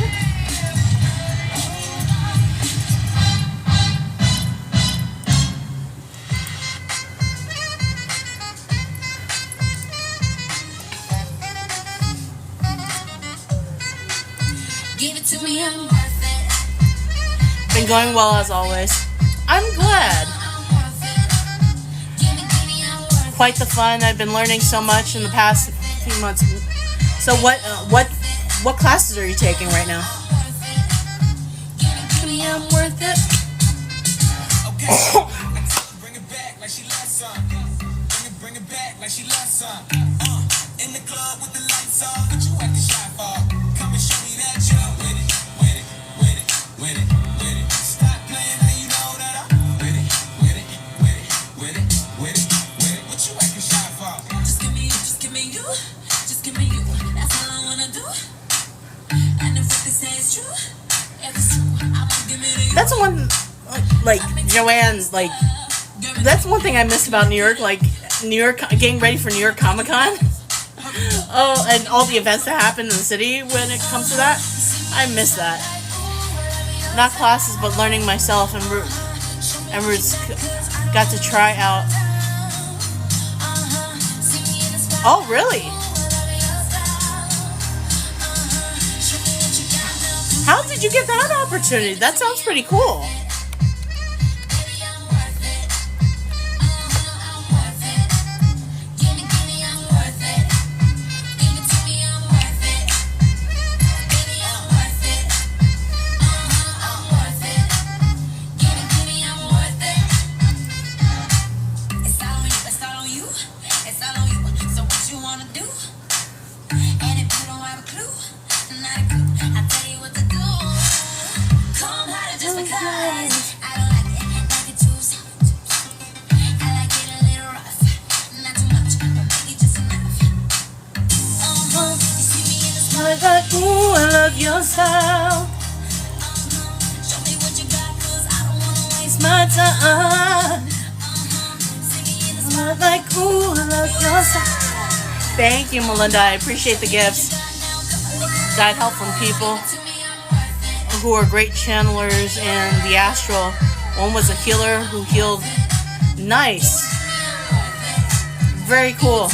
Give it to me, I'm worth it. Been going well as always. I'm glad. I'm worth it. Give me, I'm worth it. Quite the fun. I've been learning so much in the past few months. So what classes are you taking right now? Give me, I'm worth it. Okay. Bring it back like she loves some. Bring it back like she loves some. In the club with the lights on. What you acting shy for? Come and show me that you're with it. With it. With it. With it. With it. Stop playing and you know that I'm with it. With it. With it. With it. With it. With it. What you acting shy for? Just give me you, just give me you. Just give me you. That's all I wanna do. And if what they say is true, if it's true, I'ma give it to you. That's one, like Joanne's, like that's one thing I miss about New York. Like New York, getting ready for New York Comic Con. Oh, and all the events that happen in the city when it comes to that. I miss that. Not classes, but learning myself, and Ruth got to try out. Oh, really? How did you get that opportunity? That sounds pretty cool. Like, ooh, I love your style. It's my time. I'm like, ooh, I love your style. Thank you, Melinda. I appreciate the gifts. Got help from people who are great channelers in the astral. One was a healer who healed. Nice. Very cool.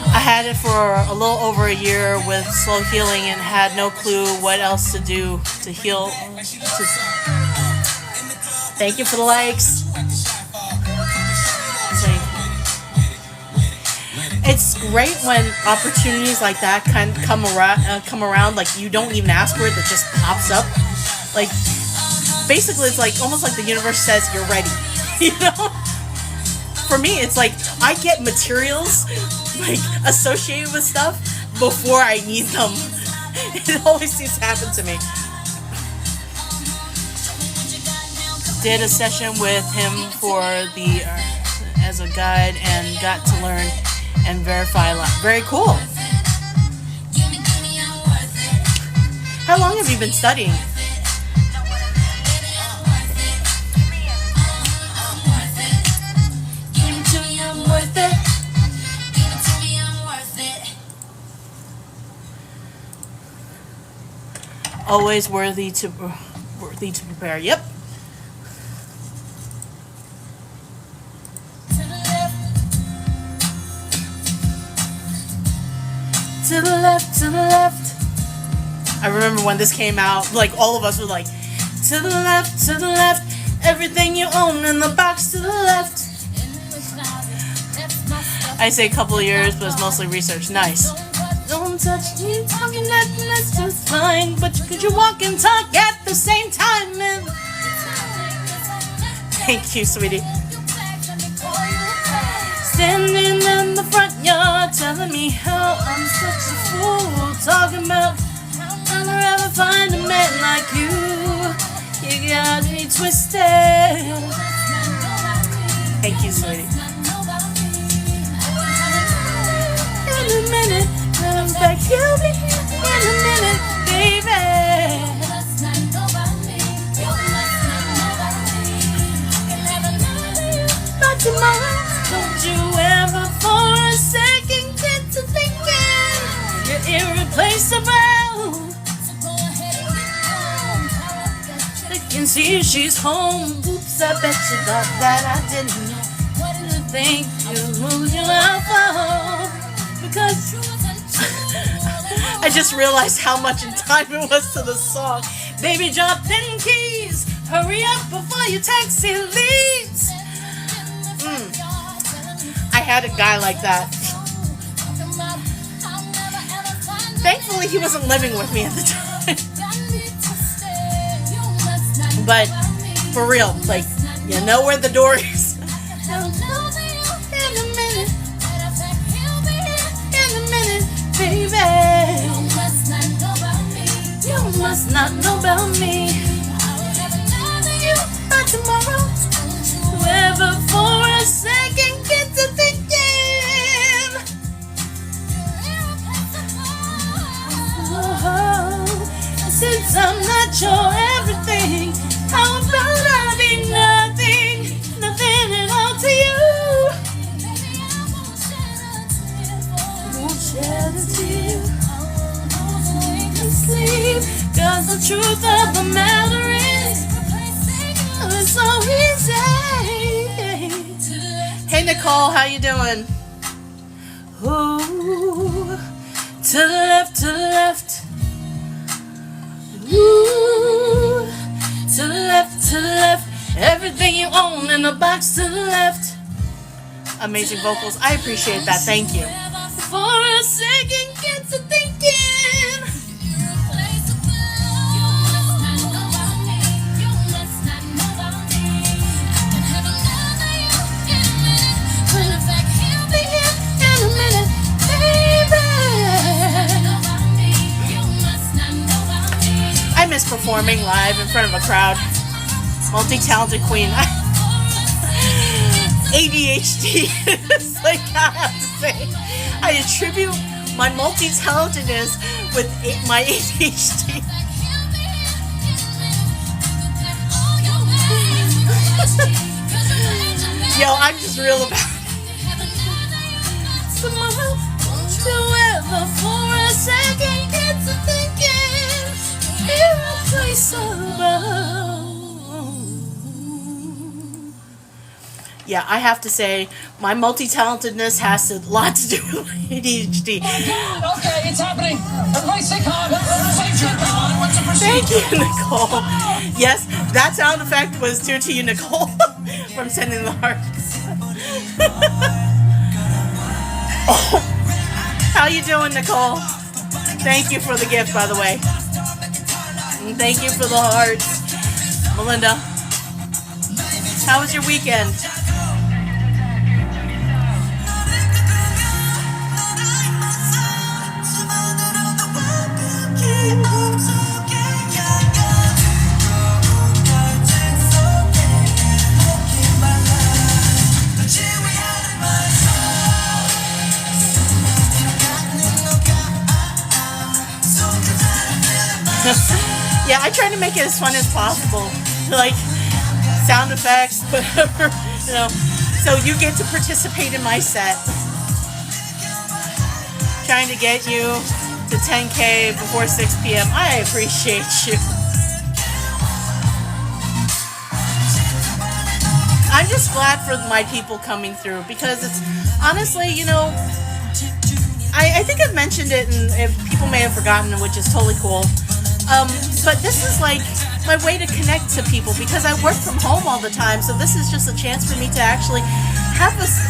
I had it for a little over a year with slow healing and had no clue what else to do to heal. Thank you for the likes. It's great when opportunities like that kind of come around. Like you don't even ask for it; that just pops up. Like basically, it's like almost like the universe says you're ready. You know. For me, it's like I get materials like associated with stuff before I need them. It always seems to happen to me. Did a session with him for the as a guide and got to learn and verify a lot. Very cool. How long have you been studying? Always worthy to prepare. Yep. To the left, to the left. I remember when this came out, like all of us were like, to the left, everything you own in the box to the left. I say a couple of years, but it's mostly research. Nice. Don't touch me, talking nothing, that's just fine. But could you walk and talk at the same time? And thank you, sweetie. Standing in the front yard, telling me how I'm such a fool. Talking about I'll never find a man like you. You got me twisted. Thank you, sweetie. In a minute, I'm back. You'll be in a minute, baby. But tomorrow, don't you ever for a second get to thinking you're irreplaceable. I can see she's home. Oops, I bet you thought that I didn't know. What did you think you moved your mouth for? Because I just realized how much in time it was to the song. Baby, drop them keys. Hurry up before your taxi leaves. I had a guy like that. Thankfully, he wasn't living with me at the time. But for real, like, you know where the door is. Baby, you must not know about me. You are tomorrow. Whoever for a second gets to thinking. Oh, since I'm not your everything, how about I be nothing, nothing at all to you? Won't shed a tear. Sleep, 'cause the truth of the matter is, it's so easy. Hey Nicole, how you doing? Ooh, to the left, to the left. Ooh, to the left, to the left. Everything you own in the box to the left. Amazing vocals. I appreciate that. Thank you. For a second, get to thinking. I miss performing live in front of a crowd. Multi-talented queen. ADHD. It's like I have to say, I attribute my multi-talentedness with my ADHD. Yo, I'm just real about it. Tomorrow, won't you ever for a second get to thinking irreplaceable? Yeah, I have to say, my multi-talentedness has a lot to do with my ADHD. Okay, it's happening. Everybody stay calm. What's the Thank procedure? you, Nicole. Yes, that sound effect was due to you, Nicole, from sending the hearts. Oh, how you doing, Nicole? Thank you for the gift, by the way. And thank you for the hearts. Melinda, how was your weekend? Yeah, I try to make it as fun as possible. Like, sound effects, whatever, you know. So you get to participate in my set. Trying to get you to 10K before 6 p.m. I appreciate you. I'm just glad for my people coming through because it's honestly, you know, I think I've mentioned it and people may have forgotten, which is totally cool. But this is like my way to connect to people because I work from home all the time. So this is just a chance for me to actually have this,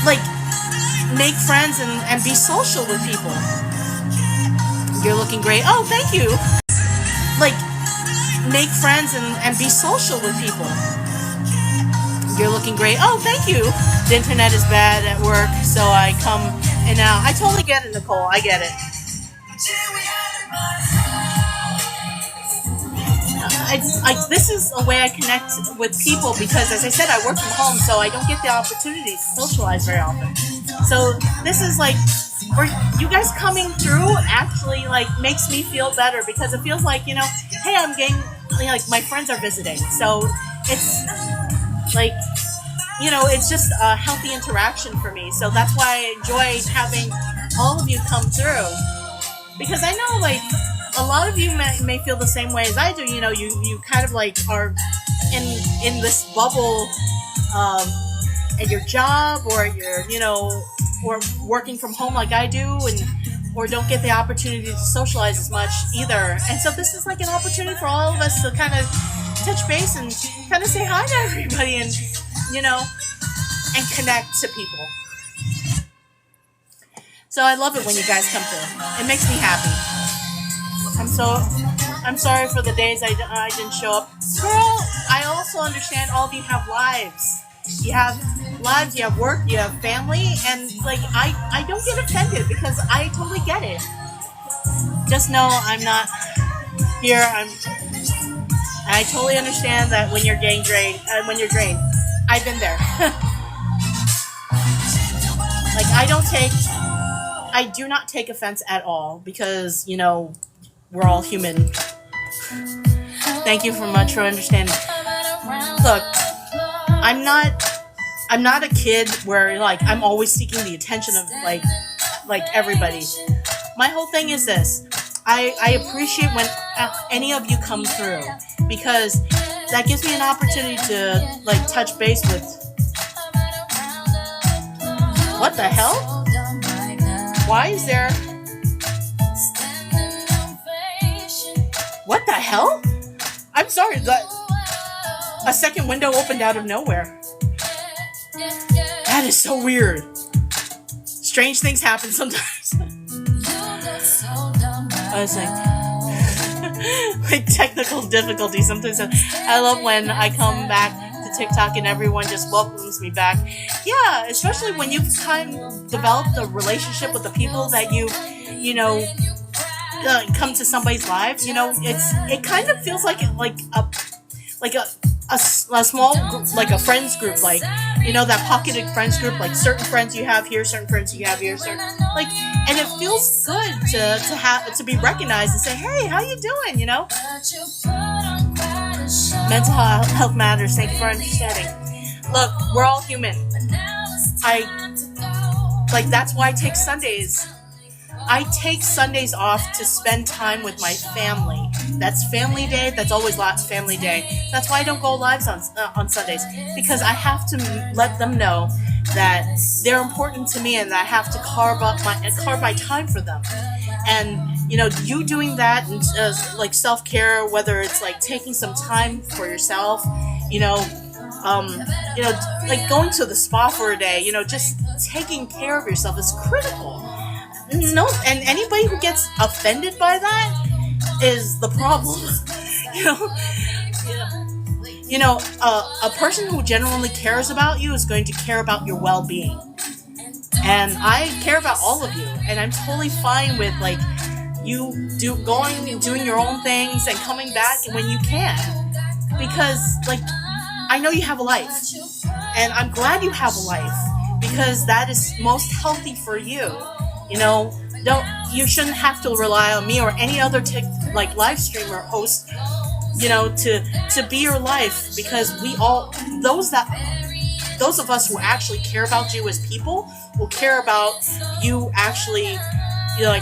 like, make friends and be social with people. You're looking great. Oh, thank you. Like, make friends and be social with people. You're looking great. Oh, thank you. The internet is bad at work, so I come and out. I totally get it, Nicole. I get it. This is a way I connect with people because, as I said, I work from home, so I don't get the opportunity to socialize very often. So this is like, for you guys coming through actually like makes me feel better because it feels like, hey, I'm getting, like, my friends are visiting. So it's like, it's just a healthy interaction for me. So that's why I enjoy having all of you come through. Because I know, like, a lot of you may feel the same way as I do. You kind of like are in this bubble at your job, or or working from home like I do, or don't get the opportunity to socialize as much either. And so this is like an opportunity for all of us to kind of touch base and kind of say hi to everybody, and and connect to people. So I love it when you guys come through. It makes me happy. I'm sorry for the days I didn't show up. Girl, I also understand all of you have lives. You have lives, you have work, you have family, and like I don't get offended because I totally get it. Just know I'm not here. I totally understand that when you're getting drained, when you're drained. I've been there. Like I do not take offense at all because we're all human. Thank you for much for understanding. Look, I'm not a kid where like I'm always seeking the attention of like everybody. My whole thing is this. I appreciate when any of you come through because that gives me an opportunity to like touch base with. What the hell? Why is there? What the hell? I'm sorry, a second window opened out of nowhere. That is so weird. Strange things happen sometimes. I was like technical difficulties. Sometimes I love when I come back to TikTok and everyone just welcomes me back. Yeah, especially when you've kind of developed a relationship with the people that you come to somebody's lives. It kind of feels like a small group, like a friends group, like that pocketed friends group, like certain friends you have here, certain friends you have here, and it feels good to be recognized and say, hey, how you doing? Mental health matters. Thank you for understanding. Look, we're all human. That's why I take Sundays. I take Sundays off to spend time with my family. That's family day. That's always family day. That's why I don't go lives on Sundays, because I have to let them know that they're important to me and that I have to carve my time for them. And you doing that and like self-care, whether it's like taking some time for yourself, like going to the spa for a day, just taking care of yourself is critical. No, and anybody who gets offended by that is the problem. A person who genuinely cares about you is going to care about your well-being. And I care about all of you, and I'm totally fine with like you going and doing your own things and coming back when you can, because like I know you have a life, and I'm glad you have a life because that is most healthy for you. You shouldn't have to rely on me or any other live streamer host, to be your life, because we all, those of us who actually care about you as people will care about you actually,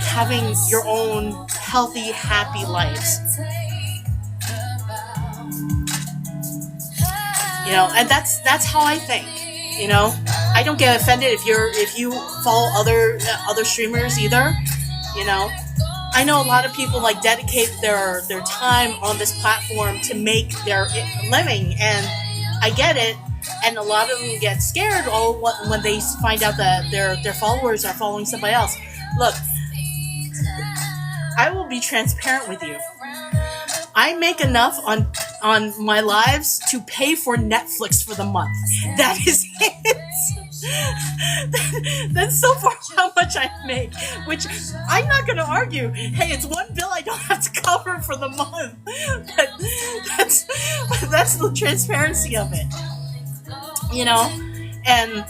having your own healthy, happy lives. And that's how I think. I don't get offended if you follow other streamers either. I know a lot of people dedicate their time on this platform to make their living, and I get it. And a lot of them get scared when they find out that their followers are following somebody else. Look, I will be transparent with you. I make enough on my lives to pay for Netflix for the month. That is it. That's so far how much I make, which I'm not going to argue. Hey, it's one bill I don't have to cover for the month. But that's the transparency of it, you know. And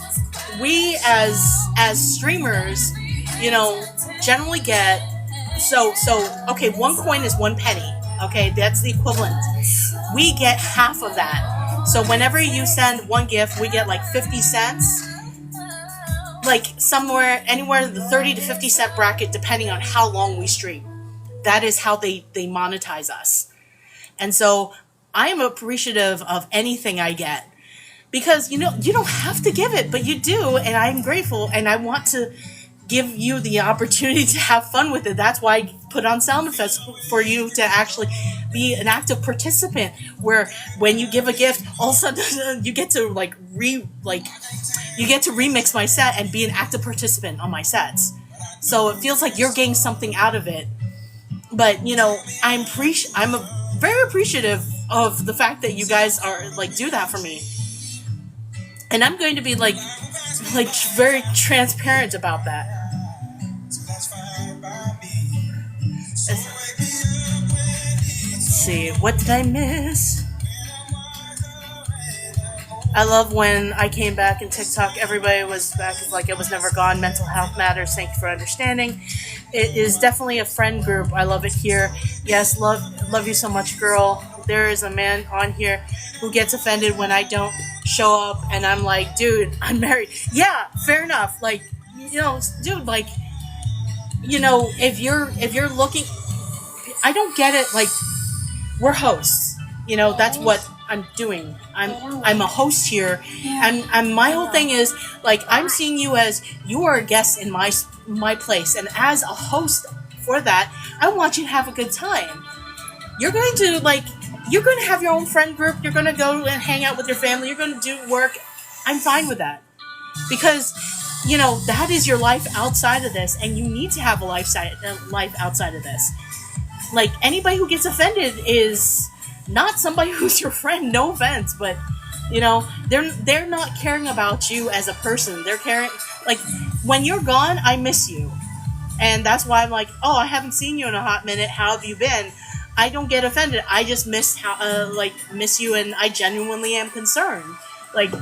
we as streamers, you know, generally get so okay. 1 coin is 1 penny. Okay, that's the equivalent. We get half of that. So whenever you send 1 gift, we get like 50 cents. Like anywhere in the 30 to 50 cent bracket, depending on how long we stream. That is how they monetize us. And so I am appreciative of anything I get. Because, you know, you don't have to give it, but you do. And I'm grateful, and I want to give you the opportunity to have fun with it. That's why I put on sound effects for you to actually be an active participant, where when you give a gift, all of a sudden you get to you get to remix my set and be an active participant on my sets. So it feels like you're getting something out of it. But, you know, I'm very appreciative of the fact that you guys are do that for me. And I'm going to be very transparent about that. Let's see, what did I miss? I love when I came back in TikTok, everybody was back like it was never gone. Mental health matters. Thank you for understanding. It is definitely a friend group. I love it here. Yes, love you so much, girl. There is a man on here who gets offended when I don't show up, and I'm like, dude, I'm married. Yeah, fair enough. Like, you know, dude, like, you know, if you're looking, I don't get it. Like, we're hosts. You know, that's what I'm doing. I'm a host here, and my whole thing is like, I'm seeing you as you are a guest in my place, and as a host for that, I want you to have a good time. You're going to have your own friend group. You're going to go and hang out with your family. You're going to do work. I'm fine with that, because, you know, that is your life outside of this, and you need to have a life outside of this. Like, anybody who gets offended is not somebody who's your friend. No offense, but, you know, they're not caring about you as a person. They're caring, like, when you're gone, I miss you, and that's why I'm like, oh, I haven't seen you in a hot minute. How have you been? I don't get offended. I just miss you, and I genuinely am concerned. Like,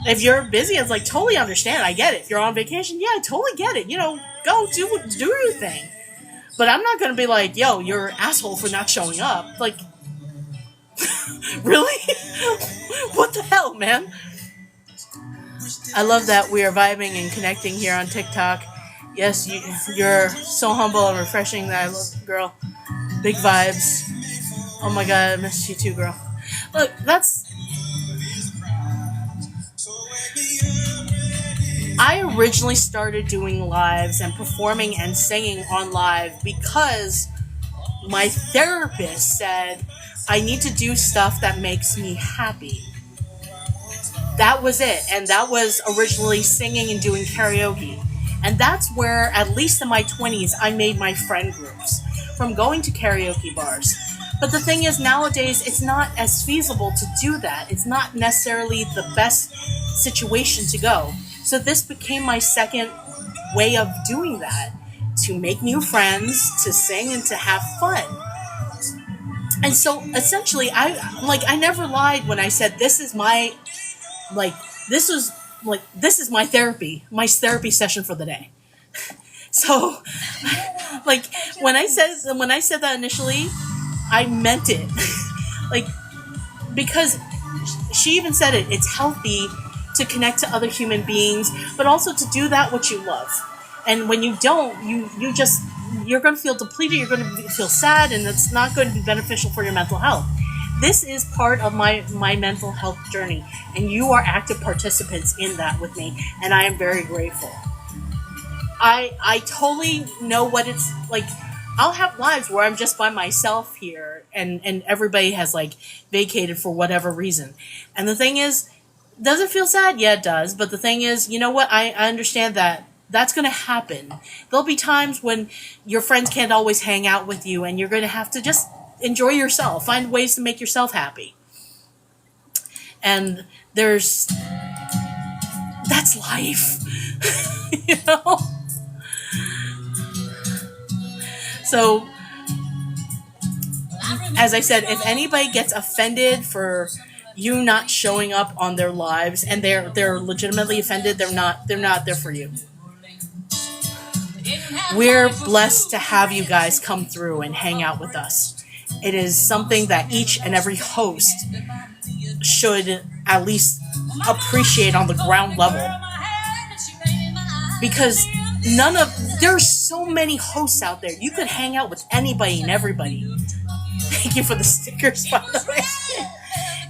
if you're busy, it's like, totally understand. I get it. If you're on vacation, yeah, I totally get it. You know, go do your thing. But I'm not gonna be like, yo, you're an asshole for not showing up. Like, really? What the hell, man? I love that we are vibing and connecting here on TikTok. Yes, you're so humble and refreshing. That I love, girl. Big vibes. Oh my god, I miss you too, girl. Look, I originally started doing lives and performing and singing on live because my therapist said I need to do stuff that makes me happy. That was it. And that was originally singing and doing karaoke. And that's where, at least in my 20s, I made my friend groups, from going to karaoke bars. But the thing is, nowadays, it's not as feasible to do that. It's not necessarily the best situation to go. So this became my second way of doing that, to make new friends, to sing, and to have fun. And so, essentially, I never lied when I said this is my therapy session for the day. So, like, when I said that initially, I meant it. Like, because she even said it, it's healthy to connect to other human beings, but also to do that what you love. And when you don't, you're going to feel depleted, you're going to feel sad, and it's not going to be beneficial for your mental health. This is part of my mental health journey, and you are active participants in that with me, and I am very grateful. I totally know what it's like. I'll have lives where I'm just by myself here, and everybody has, like, vacated for whatever reason. And the thing is, Does it feel sad? Yeah, it does. But the thing is, you know what? I understand that that's going to happen. There'll be times when your friends can't always hang out with you, and you're going to have to just enjoy yourself. Find ways to make yourself happy. And that's life. You know? So, as I said, if anybody gets offended for you not showing up on their lives, and they're legitimately offended, they're not there for you. We're blessed to have you guys come through and hang out with us. It is something that each and every host should at least appreciate on the ground level. Because there's so many hosts out there. You could hang out with anybody and everybody. Thank you for the stickers, by the way.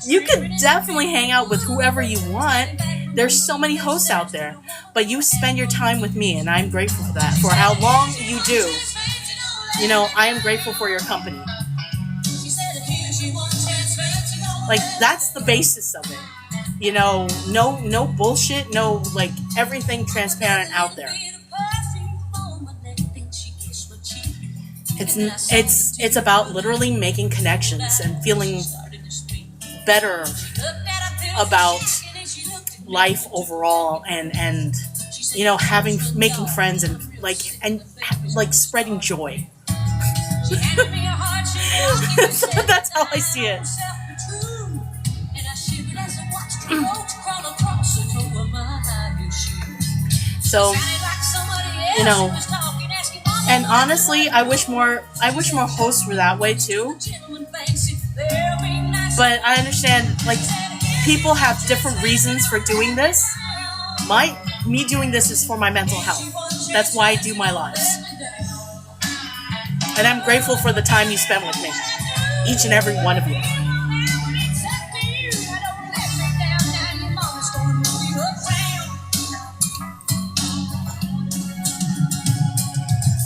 You could definitely hang out with whoever you want. There's so many hosts out there. But you spend your time with me, and I'm grateful for that. For how long you do. You know, I am grateful for your company. Like, that's the basis of it. You know, no bullshit, no, like, everything transparent out there. It's about literally making connections and feeling better about life overall, and you know, making friends and spreading joy. That's how I see it. So, you know, and honestly, I wish more hosts were that way too. But I understand, like, people have different reasons for doing this. Me doing this is for my mental health. That's why I do my lives. And I'm grateful for the time you spend with me. Each and every one of you.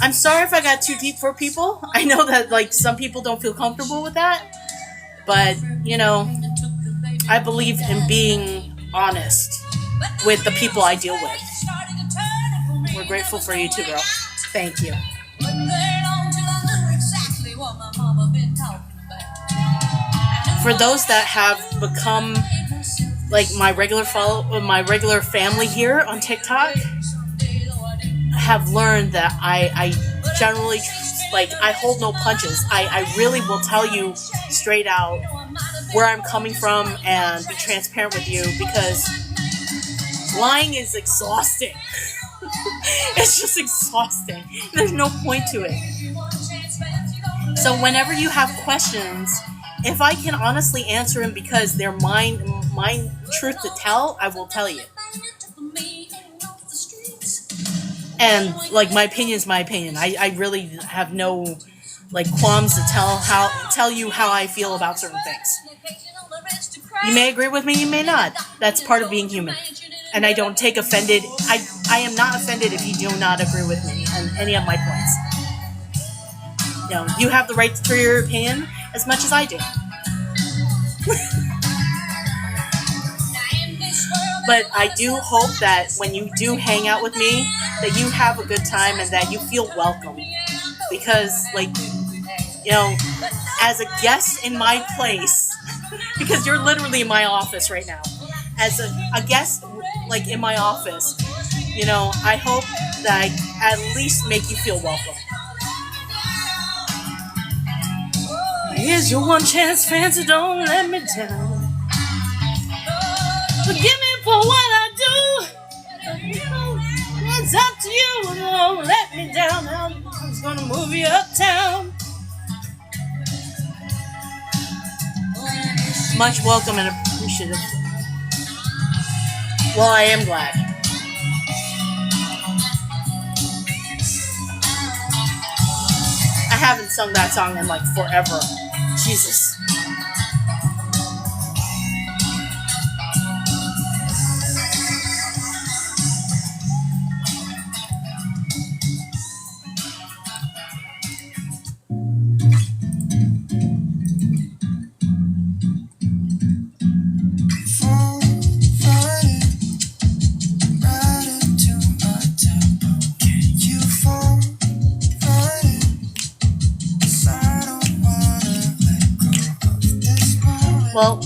I'm sorry if I got too deep for people. I know that, like, some people don't feel comfortable with that. But, you know, I believe in being honest with the people I deal with. We're grateful for you too, girl. Thank you. For those that have become like my regular family here on TikTok, have learned that I generally, like, I hold no punches. I really will tell you straight out where I'm coming from and be transparent with you, because lying is exhausting. It's just exhausting. There's no point to it. So whenever you have questions, if I can honestly answer them because they're mine truth to tell, I will tell you. And, like, my opinion is my opinion. I really have no, like, qualms to tell you how I feel about certain things. You may agree with me, you may not. That's part of being human. And I don't take offended. I am not offended if you do not agree with me on any of my points. You know, you have the right to your opinion as much as I do. But I do hope that when you do hang out with me, that you have a good time and that you feel welcome. Because, like, you know, as a guest in my place, because you're literally in my office right now, as a guest, like, in my office, you know, I hope that I at least make you feel welcome. Here's your one chance, fancy, don't let me down. Forgive me for what I do. It's up to you, don't let me down. I'm just gonna move you uptown. Much welcome and appreciative. Well, I am glad. I haven't sung that song in, like, forever. Jesus. Well,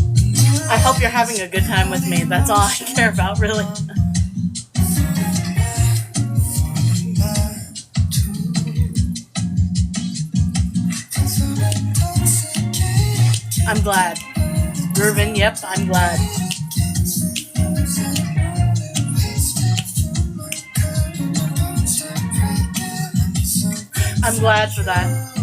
I hope you're having a good time with me. That's all I care about, really. I'm glad. Ruben, yep, I'm glad. I'm glad for that.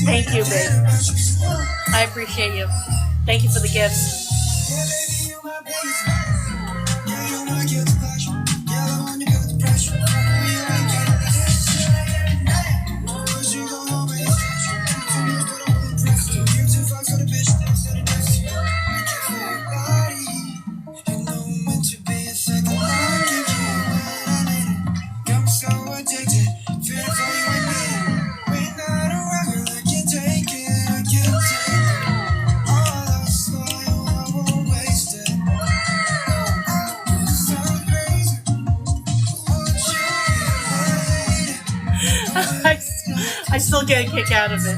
Thank you, babe. I appreciate you. Thank you for the gifts. I still get a kick out of it.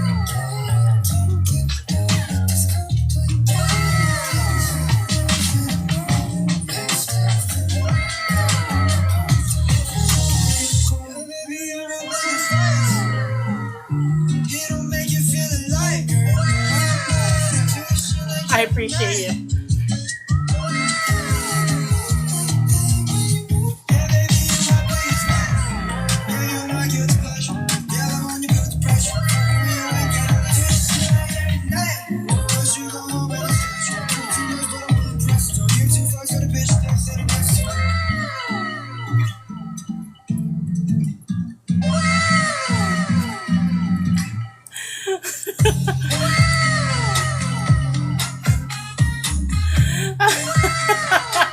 I appreciate you.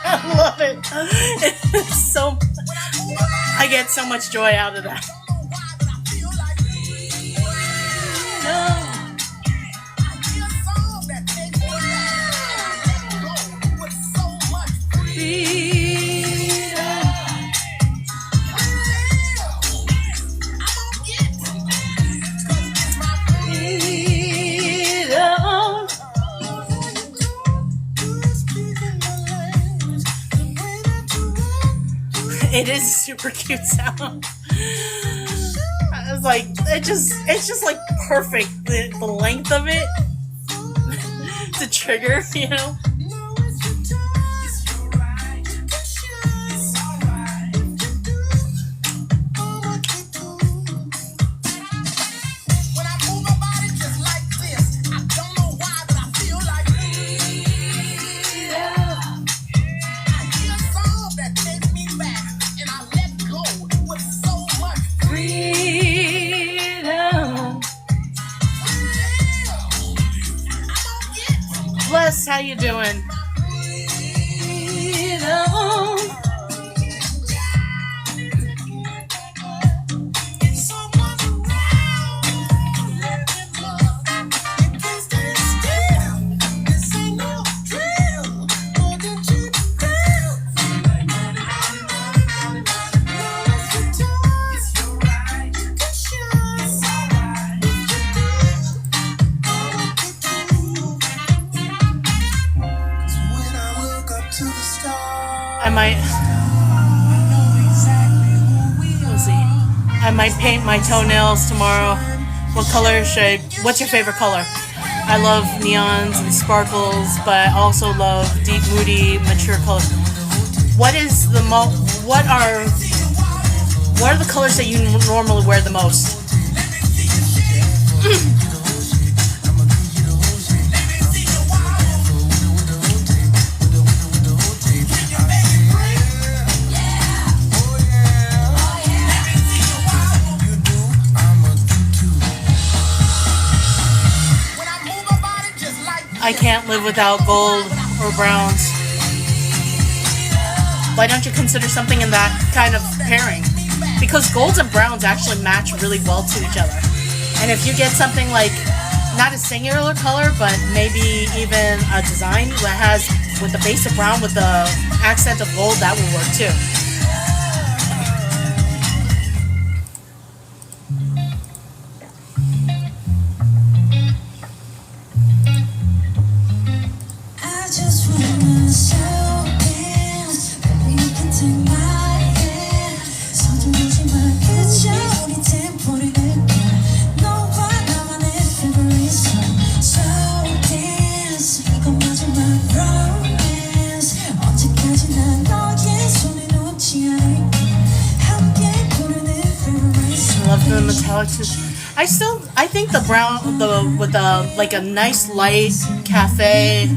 I love it. It's so. I get so much joy out of that. It is a super cute sound. It's like it's just like perfect. The length of it to trigger, you know. Bless, how you doing? I might paint my toenails tomorrow. What color should I? What's your favorite color? I love neons and sparkles, but I also love deep, moody, mature colors. What are the colors that you normally wear the most? I can't live without gold or browns. Why don't you consider something in that kind of pairing? Because golds and browns actually match really well to each other. And if you get something like not a singular color, but maybe even a design that has with the base of brown with the accent of gold, that will work too. I just wanna show this. Baby, you can take my hand. 서두르지 마, 그저 우리 템포를 느껴. 너와 나만의 favorite song. Show this. 이건 마지막 romance. 언제까지나 너의 손에 놓지 않을게. 함께 부르는 favorite song. Love the metallic too. I think the brown, with the like a nice light cafe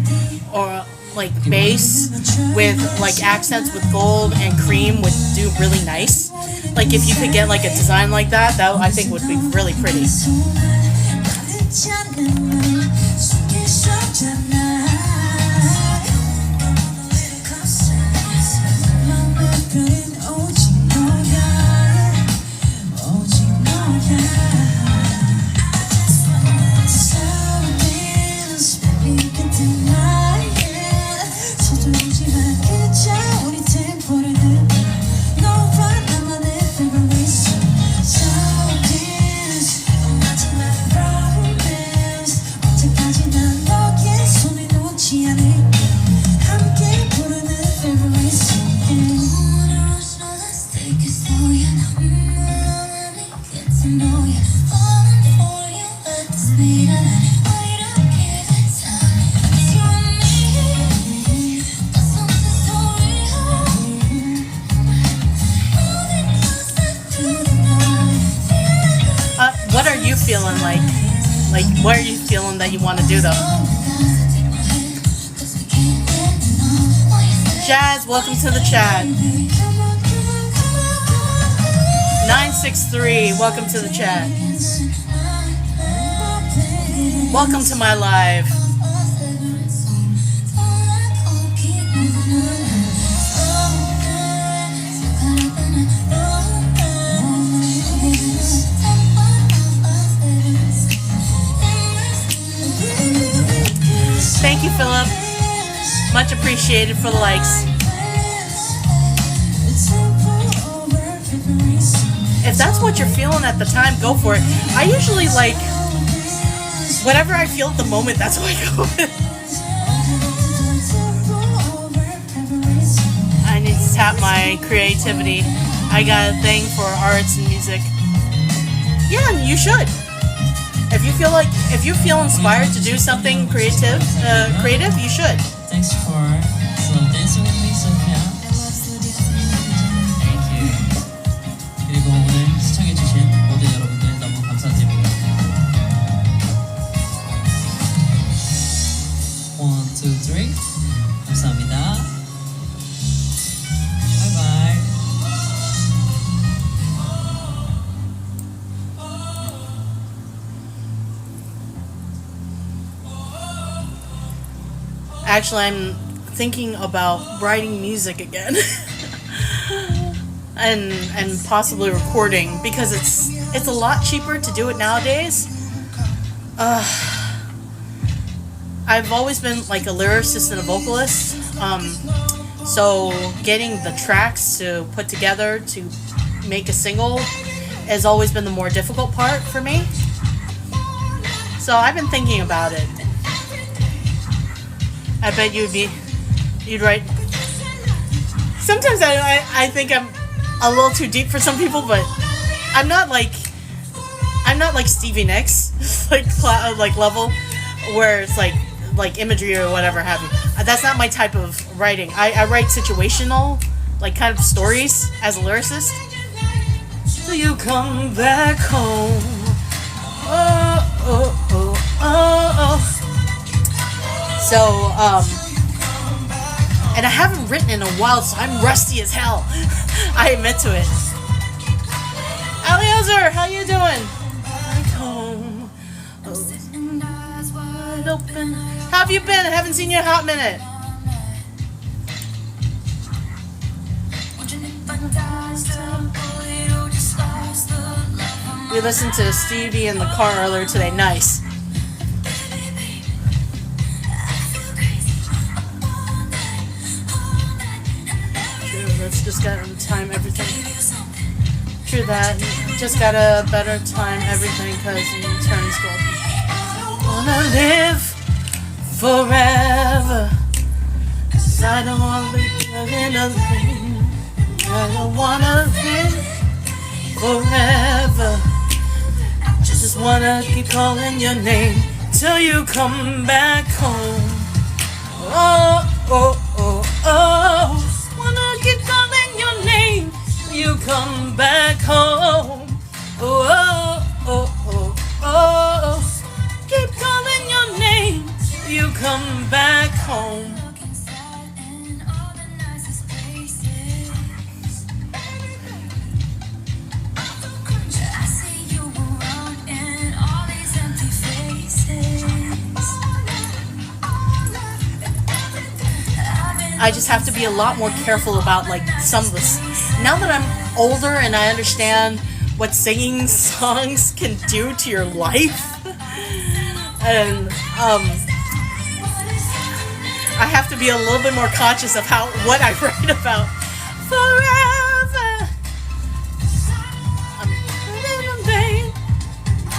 or like base with like accents with gold and cream would do really nice. Like if you could get like a design like that, that I think would be really pretty. What are you feeling like? Like, what are you feeling that you want to do though? Jazz, welcome to the chat. 963, welcome to the chat. Welcome to my live. Thank you, Philip. Much appreciated for the likes. If that's what you're feeling at the time, go for it. I usually like whatever I feel at the moment, that's what I go with. I need to tap my creativity. I got a thing for arts and music. Yeah, you should. If you feel inspired to do something creative, you should. Thanks for slow dancing with me, Sophia. Thank you. 그리고 오늘 시청해주신 모든 여러분들 너무 감사드립니다. 1, 2, 3. 감사합니다. Bye bye. Actually, I'm thinking about writing music again. and possibly recording because it's a lot cheaper to do it nowadays. I've always been like a lyricist and a vocalist. So getting the tracks to put together to make a single has always been the more difficult part for me. So I've been thinking about it. I bet you'd write. Sometimes I think I'm a little too deep for some people, but I'm not like Stevie Nicks, like level, where it's like imagery or whatever have you. That's not my type of writing. I write situational, like kind of stories as a lyricist. So you come back home. Oh, oh, oh, oh, oh. So, and I haven't written in a while, so I'm rusty as hell. I admit to it. Eliezer, how you doing? Back home. Oh, wide open. How have you been? I haven't seen you in a hot minute. We listened to Stevie in the car earlier today. Nice. True, that's just gotta time everything. True that. Just gotta better time everything because in turns go. Wanna live forever. 'Cause I don't wanna live in a thing. I don't wanna live forever. Just wanna keep calling your name till you come back home. Oh, oh, oh, oh. Wanna keep calling your name till you come back home. Oh, oh, oh, oh, oh. Keep calling your name till you come back home. I just have to be a lot more careful about like some of this. Now that I'm older and I understand what singing songs can do to your life, and I have to be a little bit more conscious of what I write about. Forever,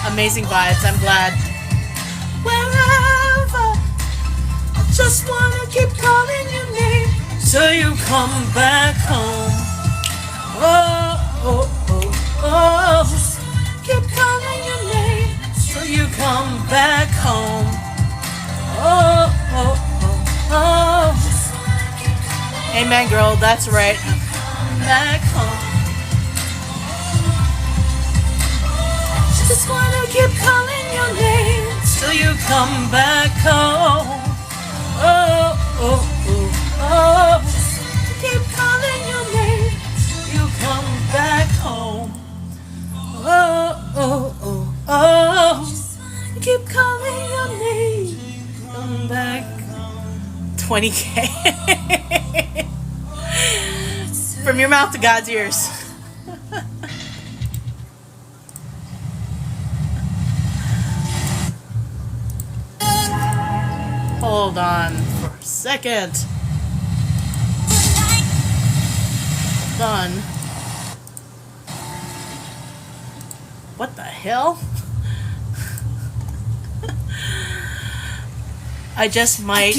amazing vibes. I'm glad. Wherever, I just wanna keep calling your name till you come back home. Oh, oh, oh, oh. Keep calling your name till you come back home. Oh, oh, oh, oh. Amen, girl. That's right. Back home. Just wanna keep calling your name till you come back home. Oh, oh, oh, oh. Keep calling your name till you come back home. Oh, oh, oh, oh. Keep calling your name. Come back. 20K. From your mouth to God's ears. Hold on for a second. Done. What the hell? I just might.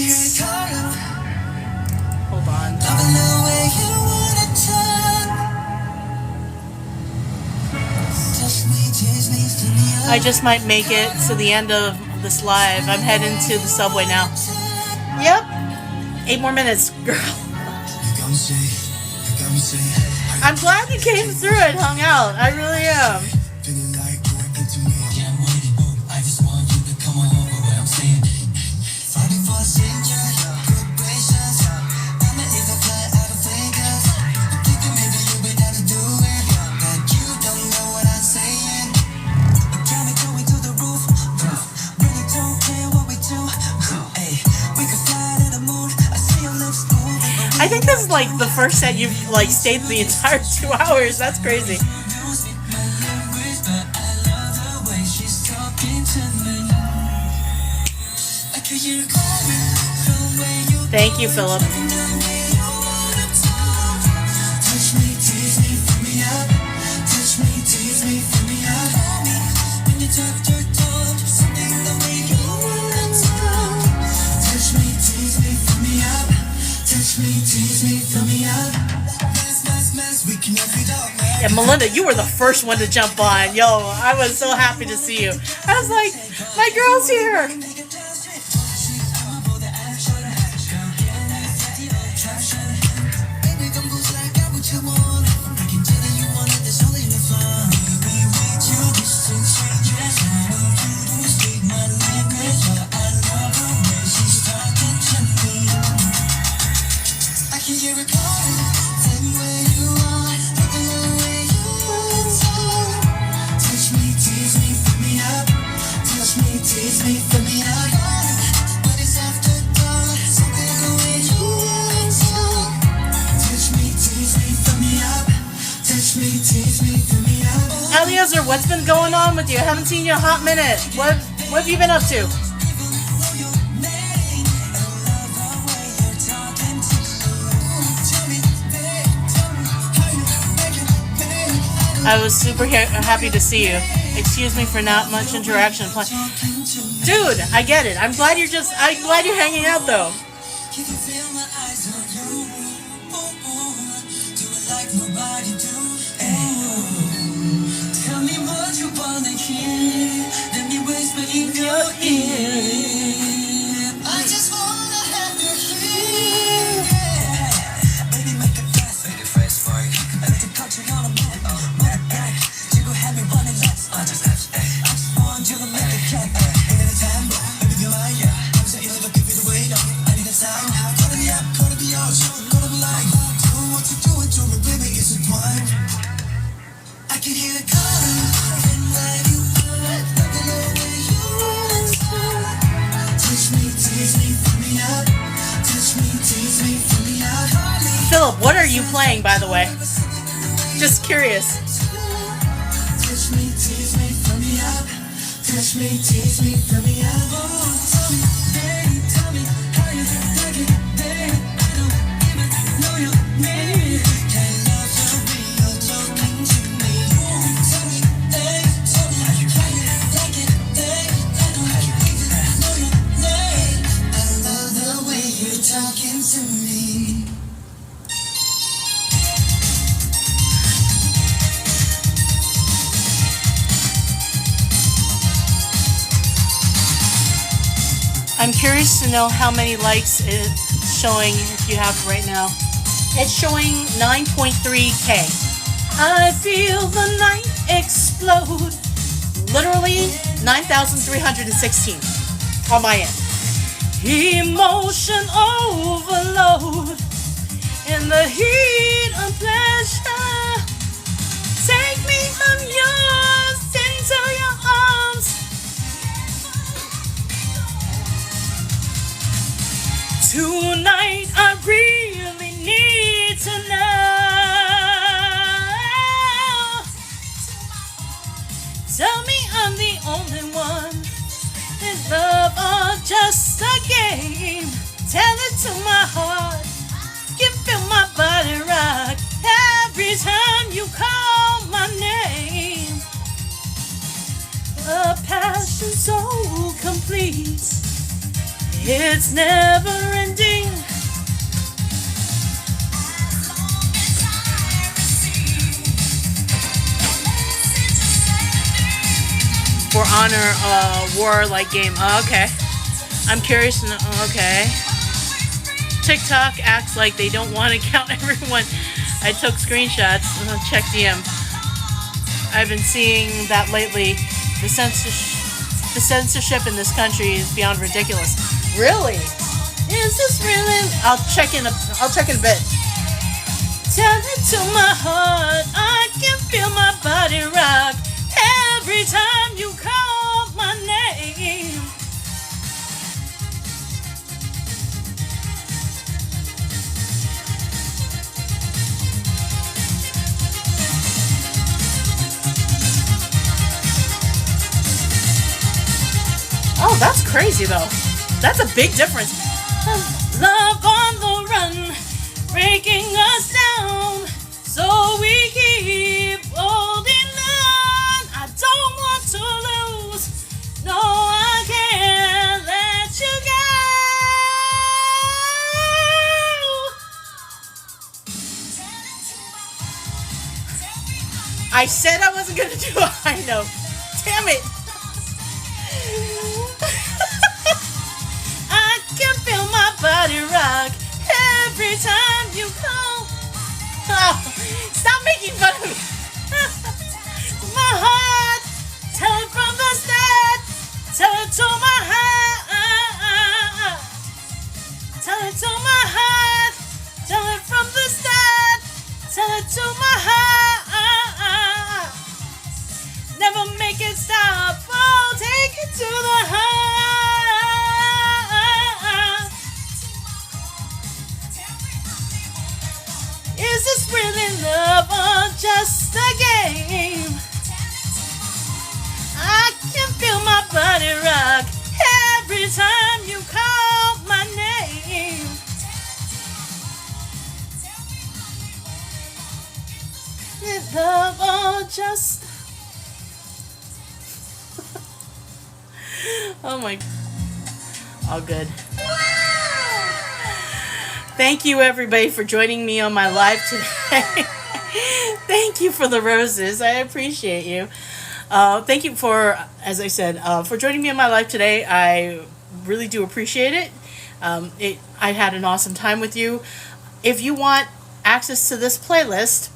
Hold on. I just might make it to the end of this live. I'm heading to the subway now. Yep. 8 more minutes, girl. I'm glad you came through and hung out. I really am. I think this is like the first set you've like stayed the entire 2 hours. That's crazy. Thank you, Philip. Yeah, Melinda, you were the first one to jump on. Yo, I was so happy to see you. I was like, my girl's here. What's been going on with you? I haven't seen you in a hot minute. What have you been up to? I was super happy to see you. Excuse me for not much interaction. Dude, I get it. I'm glad you're hanging out though. Tell me what you wanna hear. Let me whisper in your ear. I just wanna have you here. Baby, make it fast. Make it fast, boy. I like to cut you on a minute back. You gon' have me running laps. I just want you to make it clap. Ain't got time, baby, you're mine, yeah. I'm saying never give it away, no. I need a sound. Gonna be up, gonna be out, gonna be like. Do what you do, to me, baby, it's a twine. I can hear it calling, and where you are, looking over you and start. Touch me, tease me, fill me up. Touch me, tease me, fill me up. Philip, what are you playing, by the way? Just curious. Touch me, tease me, fill me up. Touch me, tease me, fill me up. Oh, tell me how you like it, babe. I don't even know your name. Can't love the way you're talking to me. Tell me, how you like it, babe. I don't even know your name. I love the way you're talking to me. I'm curious to know how many likes it's showing if you have it right now. It's showing 9.3K. I feel the night explode. Literally 9,316 on my end. Emotion overload in the heat of pleasure. Take me, I'm yours, into your arms. Tonight I really need to know. Tell me I'm the only one. Is love or just a game? Tell it to my heart. You feel my body rock every time you call my name. A passion so complete. It's never ending. For honor, war-like game. Oh, okay. I'm curious to know. Okay. TikTok acts like they don't want to count everyone. I took screenshots. Check DM. I've been seeing that lately. The censorship in this country is beyond ridiculous. Really? Is this really? I'll check in a bit. Tell it to my heart. I can feel my body rock every time you call my name. Oh, that's crazy though. That's a big difference. Love on the run, breaking us down, so we keep holding on. I don't want to lose. No, I can't let you go. I said I wasn't gonna do a high note. Damn it. I can feel my body rock every time you call. Oh, stop making fun of me. My heart, tell it from the start. Tell it to my heart. Tell it to my heart. Tell it from the start. Tell it to my heart. Never make it stop. Oh, take it to the heart. Is this really love or just a game? I can feel my body rock every time you call my name. Is love or just... Oh my... All good. Thank you, everybody, for joining me on my live today. Thank you for the roses. I appreciate you. Thank you for, as I said, for joining me on my live today. I really do appreciate it. I had an awesome time with you. If you want access to this playlist,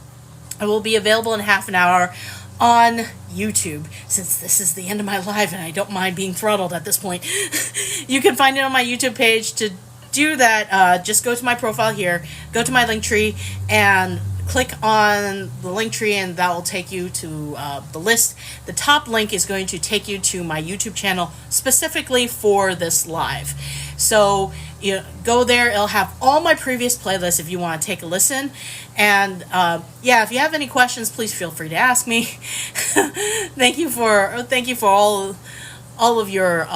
it will be available in half an hour on YouTube. Since this is the end of my live and I don't mind being throttled at this point, you can find it on my YouTube page. To do that, just go to my profile here, go to my link tree, and click on the link tree, and that will take you to the list. The top link is going to take you to my YouTube channel specifically for this live. So you go there, it'll have all my previous playlists if you want to take a listen. And yeah, if you have any questions, please feel free to ask me. Thank you for all of your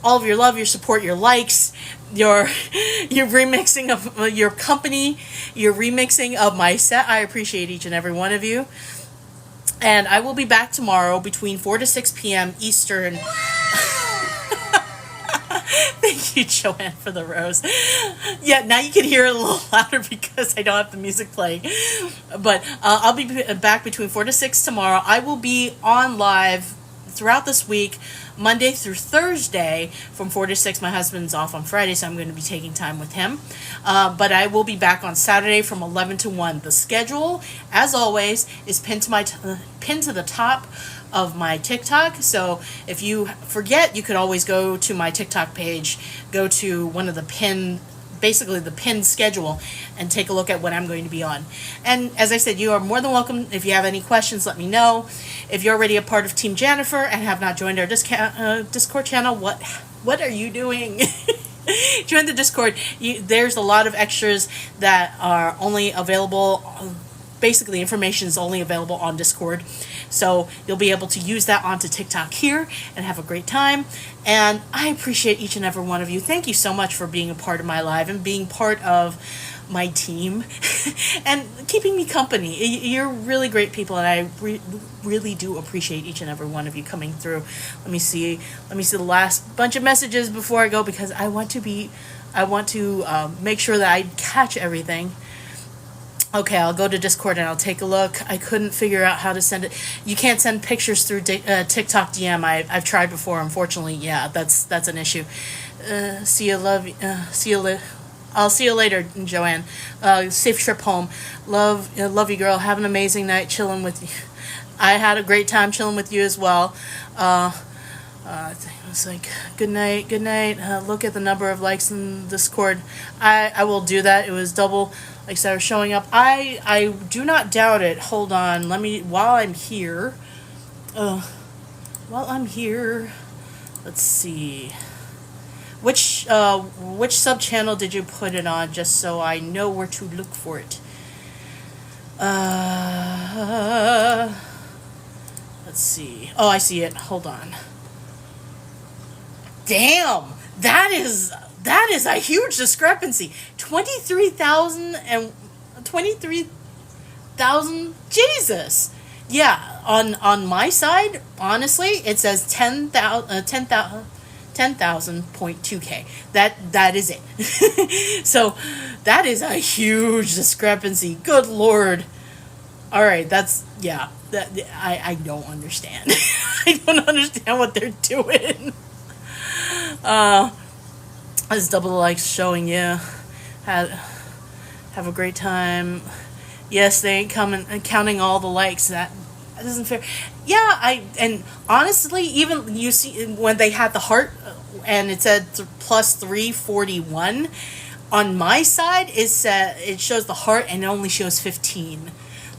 love, your support, your likes, your remixing of your company, your remixing of my set. I appreciate each and every one of you. And I will be back tomorrow between 4 to 6 p.m. Eastern. Thank you, Joanne, for the rose. Yeah, now you can hear it a little louder because I don't have the music playing. But I'll be back between 4 to 6 tomorrow. I will be on live throughout this week, Monday through Thursday from 4 to 6. My husband's off on Friday, so I'm going to be taking time with him. But I will be back on Saturday from 11 to 1. The schedule, as always, is pinned to the top of my TikTok. So if you forget, you could always go to my TikTok page, go to one of the basically the pinned schedule, and take a look at what I'm going to be on. And as I said, you are more than welcome. If you have any questions, let me know. If you're already a part of Team Janifer and have not joined our Discord channel, what are you doing? Join the Discord. There's a lot of extras that are only available. Basically, information is only available on Discord. So you'll be able to use that onto TikTok here and have a great time. And I appreciate each and every one of you. Thank you so much for being a part of my live and being part of my team and keeping me company. You're really great people, and I really do appreciate each and every one of you coming through. Let me see the last bunch of messages before I go, because I want to make sure that I catch everything. Okay, I'll go to Discord and I'll take a look. I couldn't figure out how to send it. You can't send pictures through TikTok DM. I've tried before. Unfortunately, yeah, that's an issue. See you, love. See you. I'll see you later, Joanne. Safe trip home. Love you, girl. Have an amazing night chilling with you. I had a great time chilling with you as well. I think it was like, good night. Look at the number of likes in Discord. I will do that. It was double likes that are showing up. I do not doubt it. Hold on. While I'm here, let's see. Which sub channel did you put it on, just so I know where to look for it? Let's see. Oh, I see it. Hold on. Damn, that is a huge discrepancy. 23,000. Jesus. Yeah, on my side, honestly, it says 10,000.2K. That is it. So that is a huge discrepancy. Good Lord. All right, I don't understand. I don't understand what they're doing. This double likes showing you. Have a great time. Yes, they ain't counting all the likes. That isn't fair. Yeah, and honestly, even you see when they had the heart and it said plus 341, on my side it shows the heart and it only shows 15.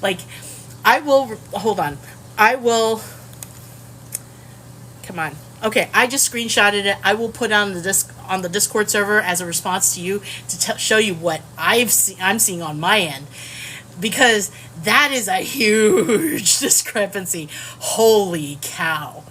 Like, come on. Okay, I just screenshotted it. I will put on the Discord server as a response to you to show you what I'm seeing on my end, because that is a huge discrepancy. Holy cow!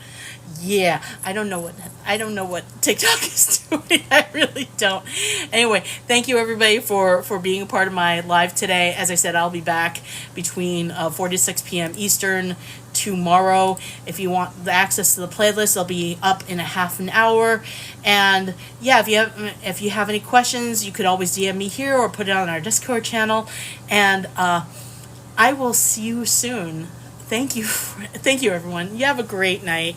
Yeah, I don't know what TikTok is doing. I really don't. Anyway, thank you everybody for being a part of my live today. As I said, I'll be back between 4 to 6 p.m. Eastern tomorrow. If you want the access to the playlist, they'll be up in a half an hour. And yeah, if you have any questions, you could always DM me here or put it on our Discord channel. And I will see you soon. Thank you, everyone. You have a great night.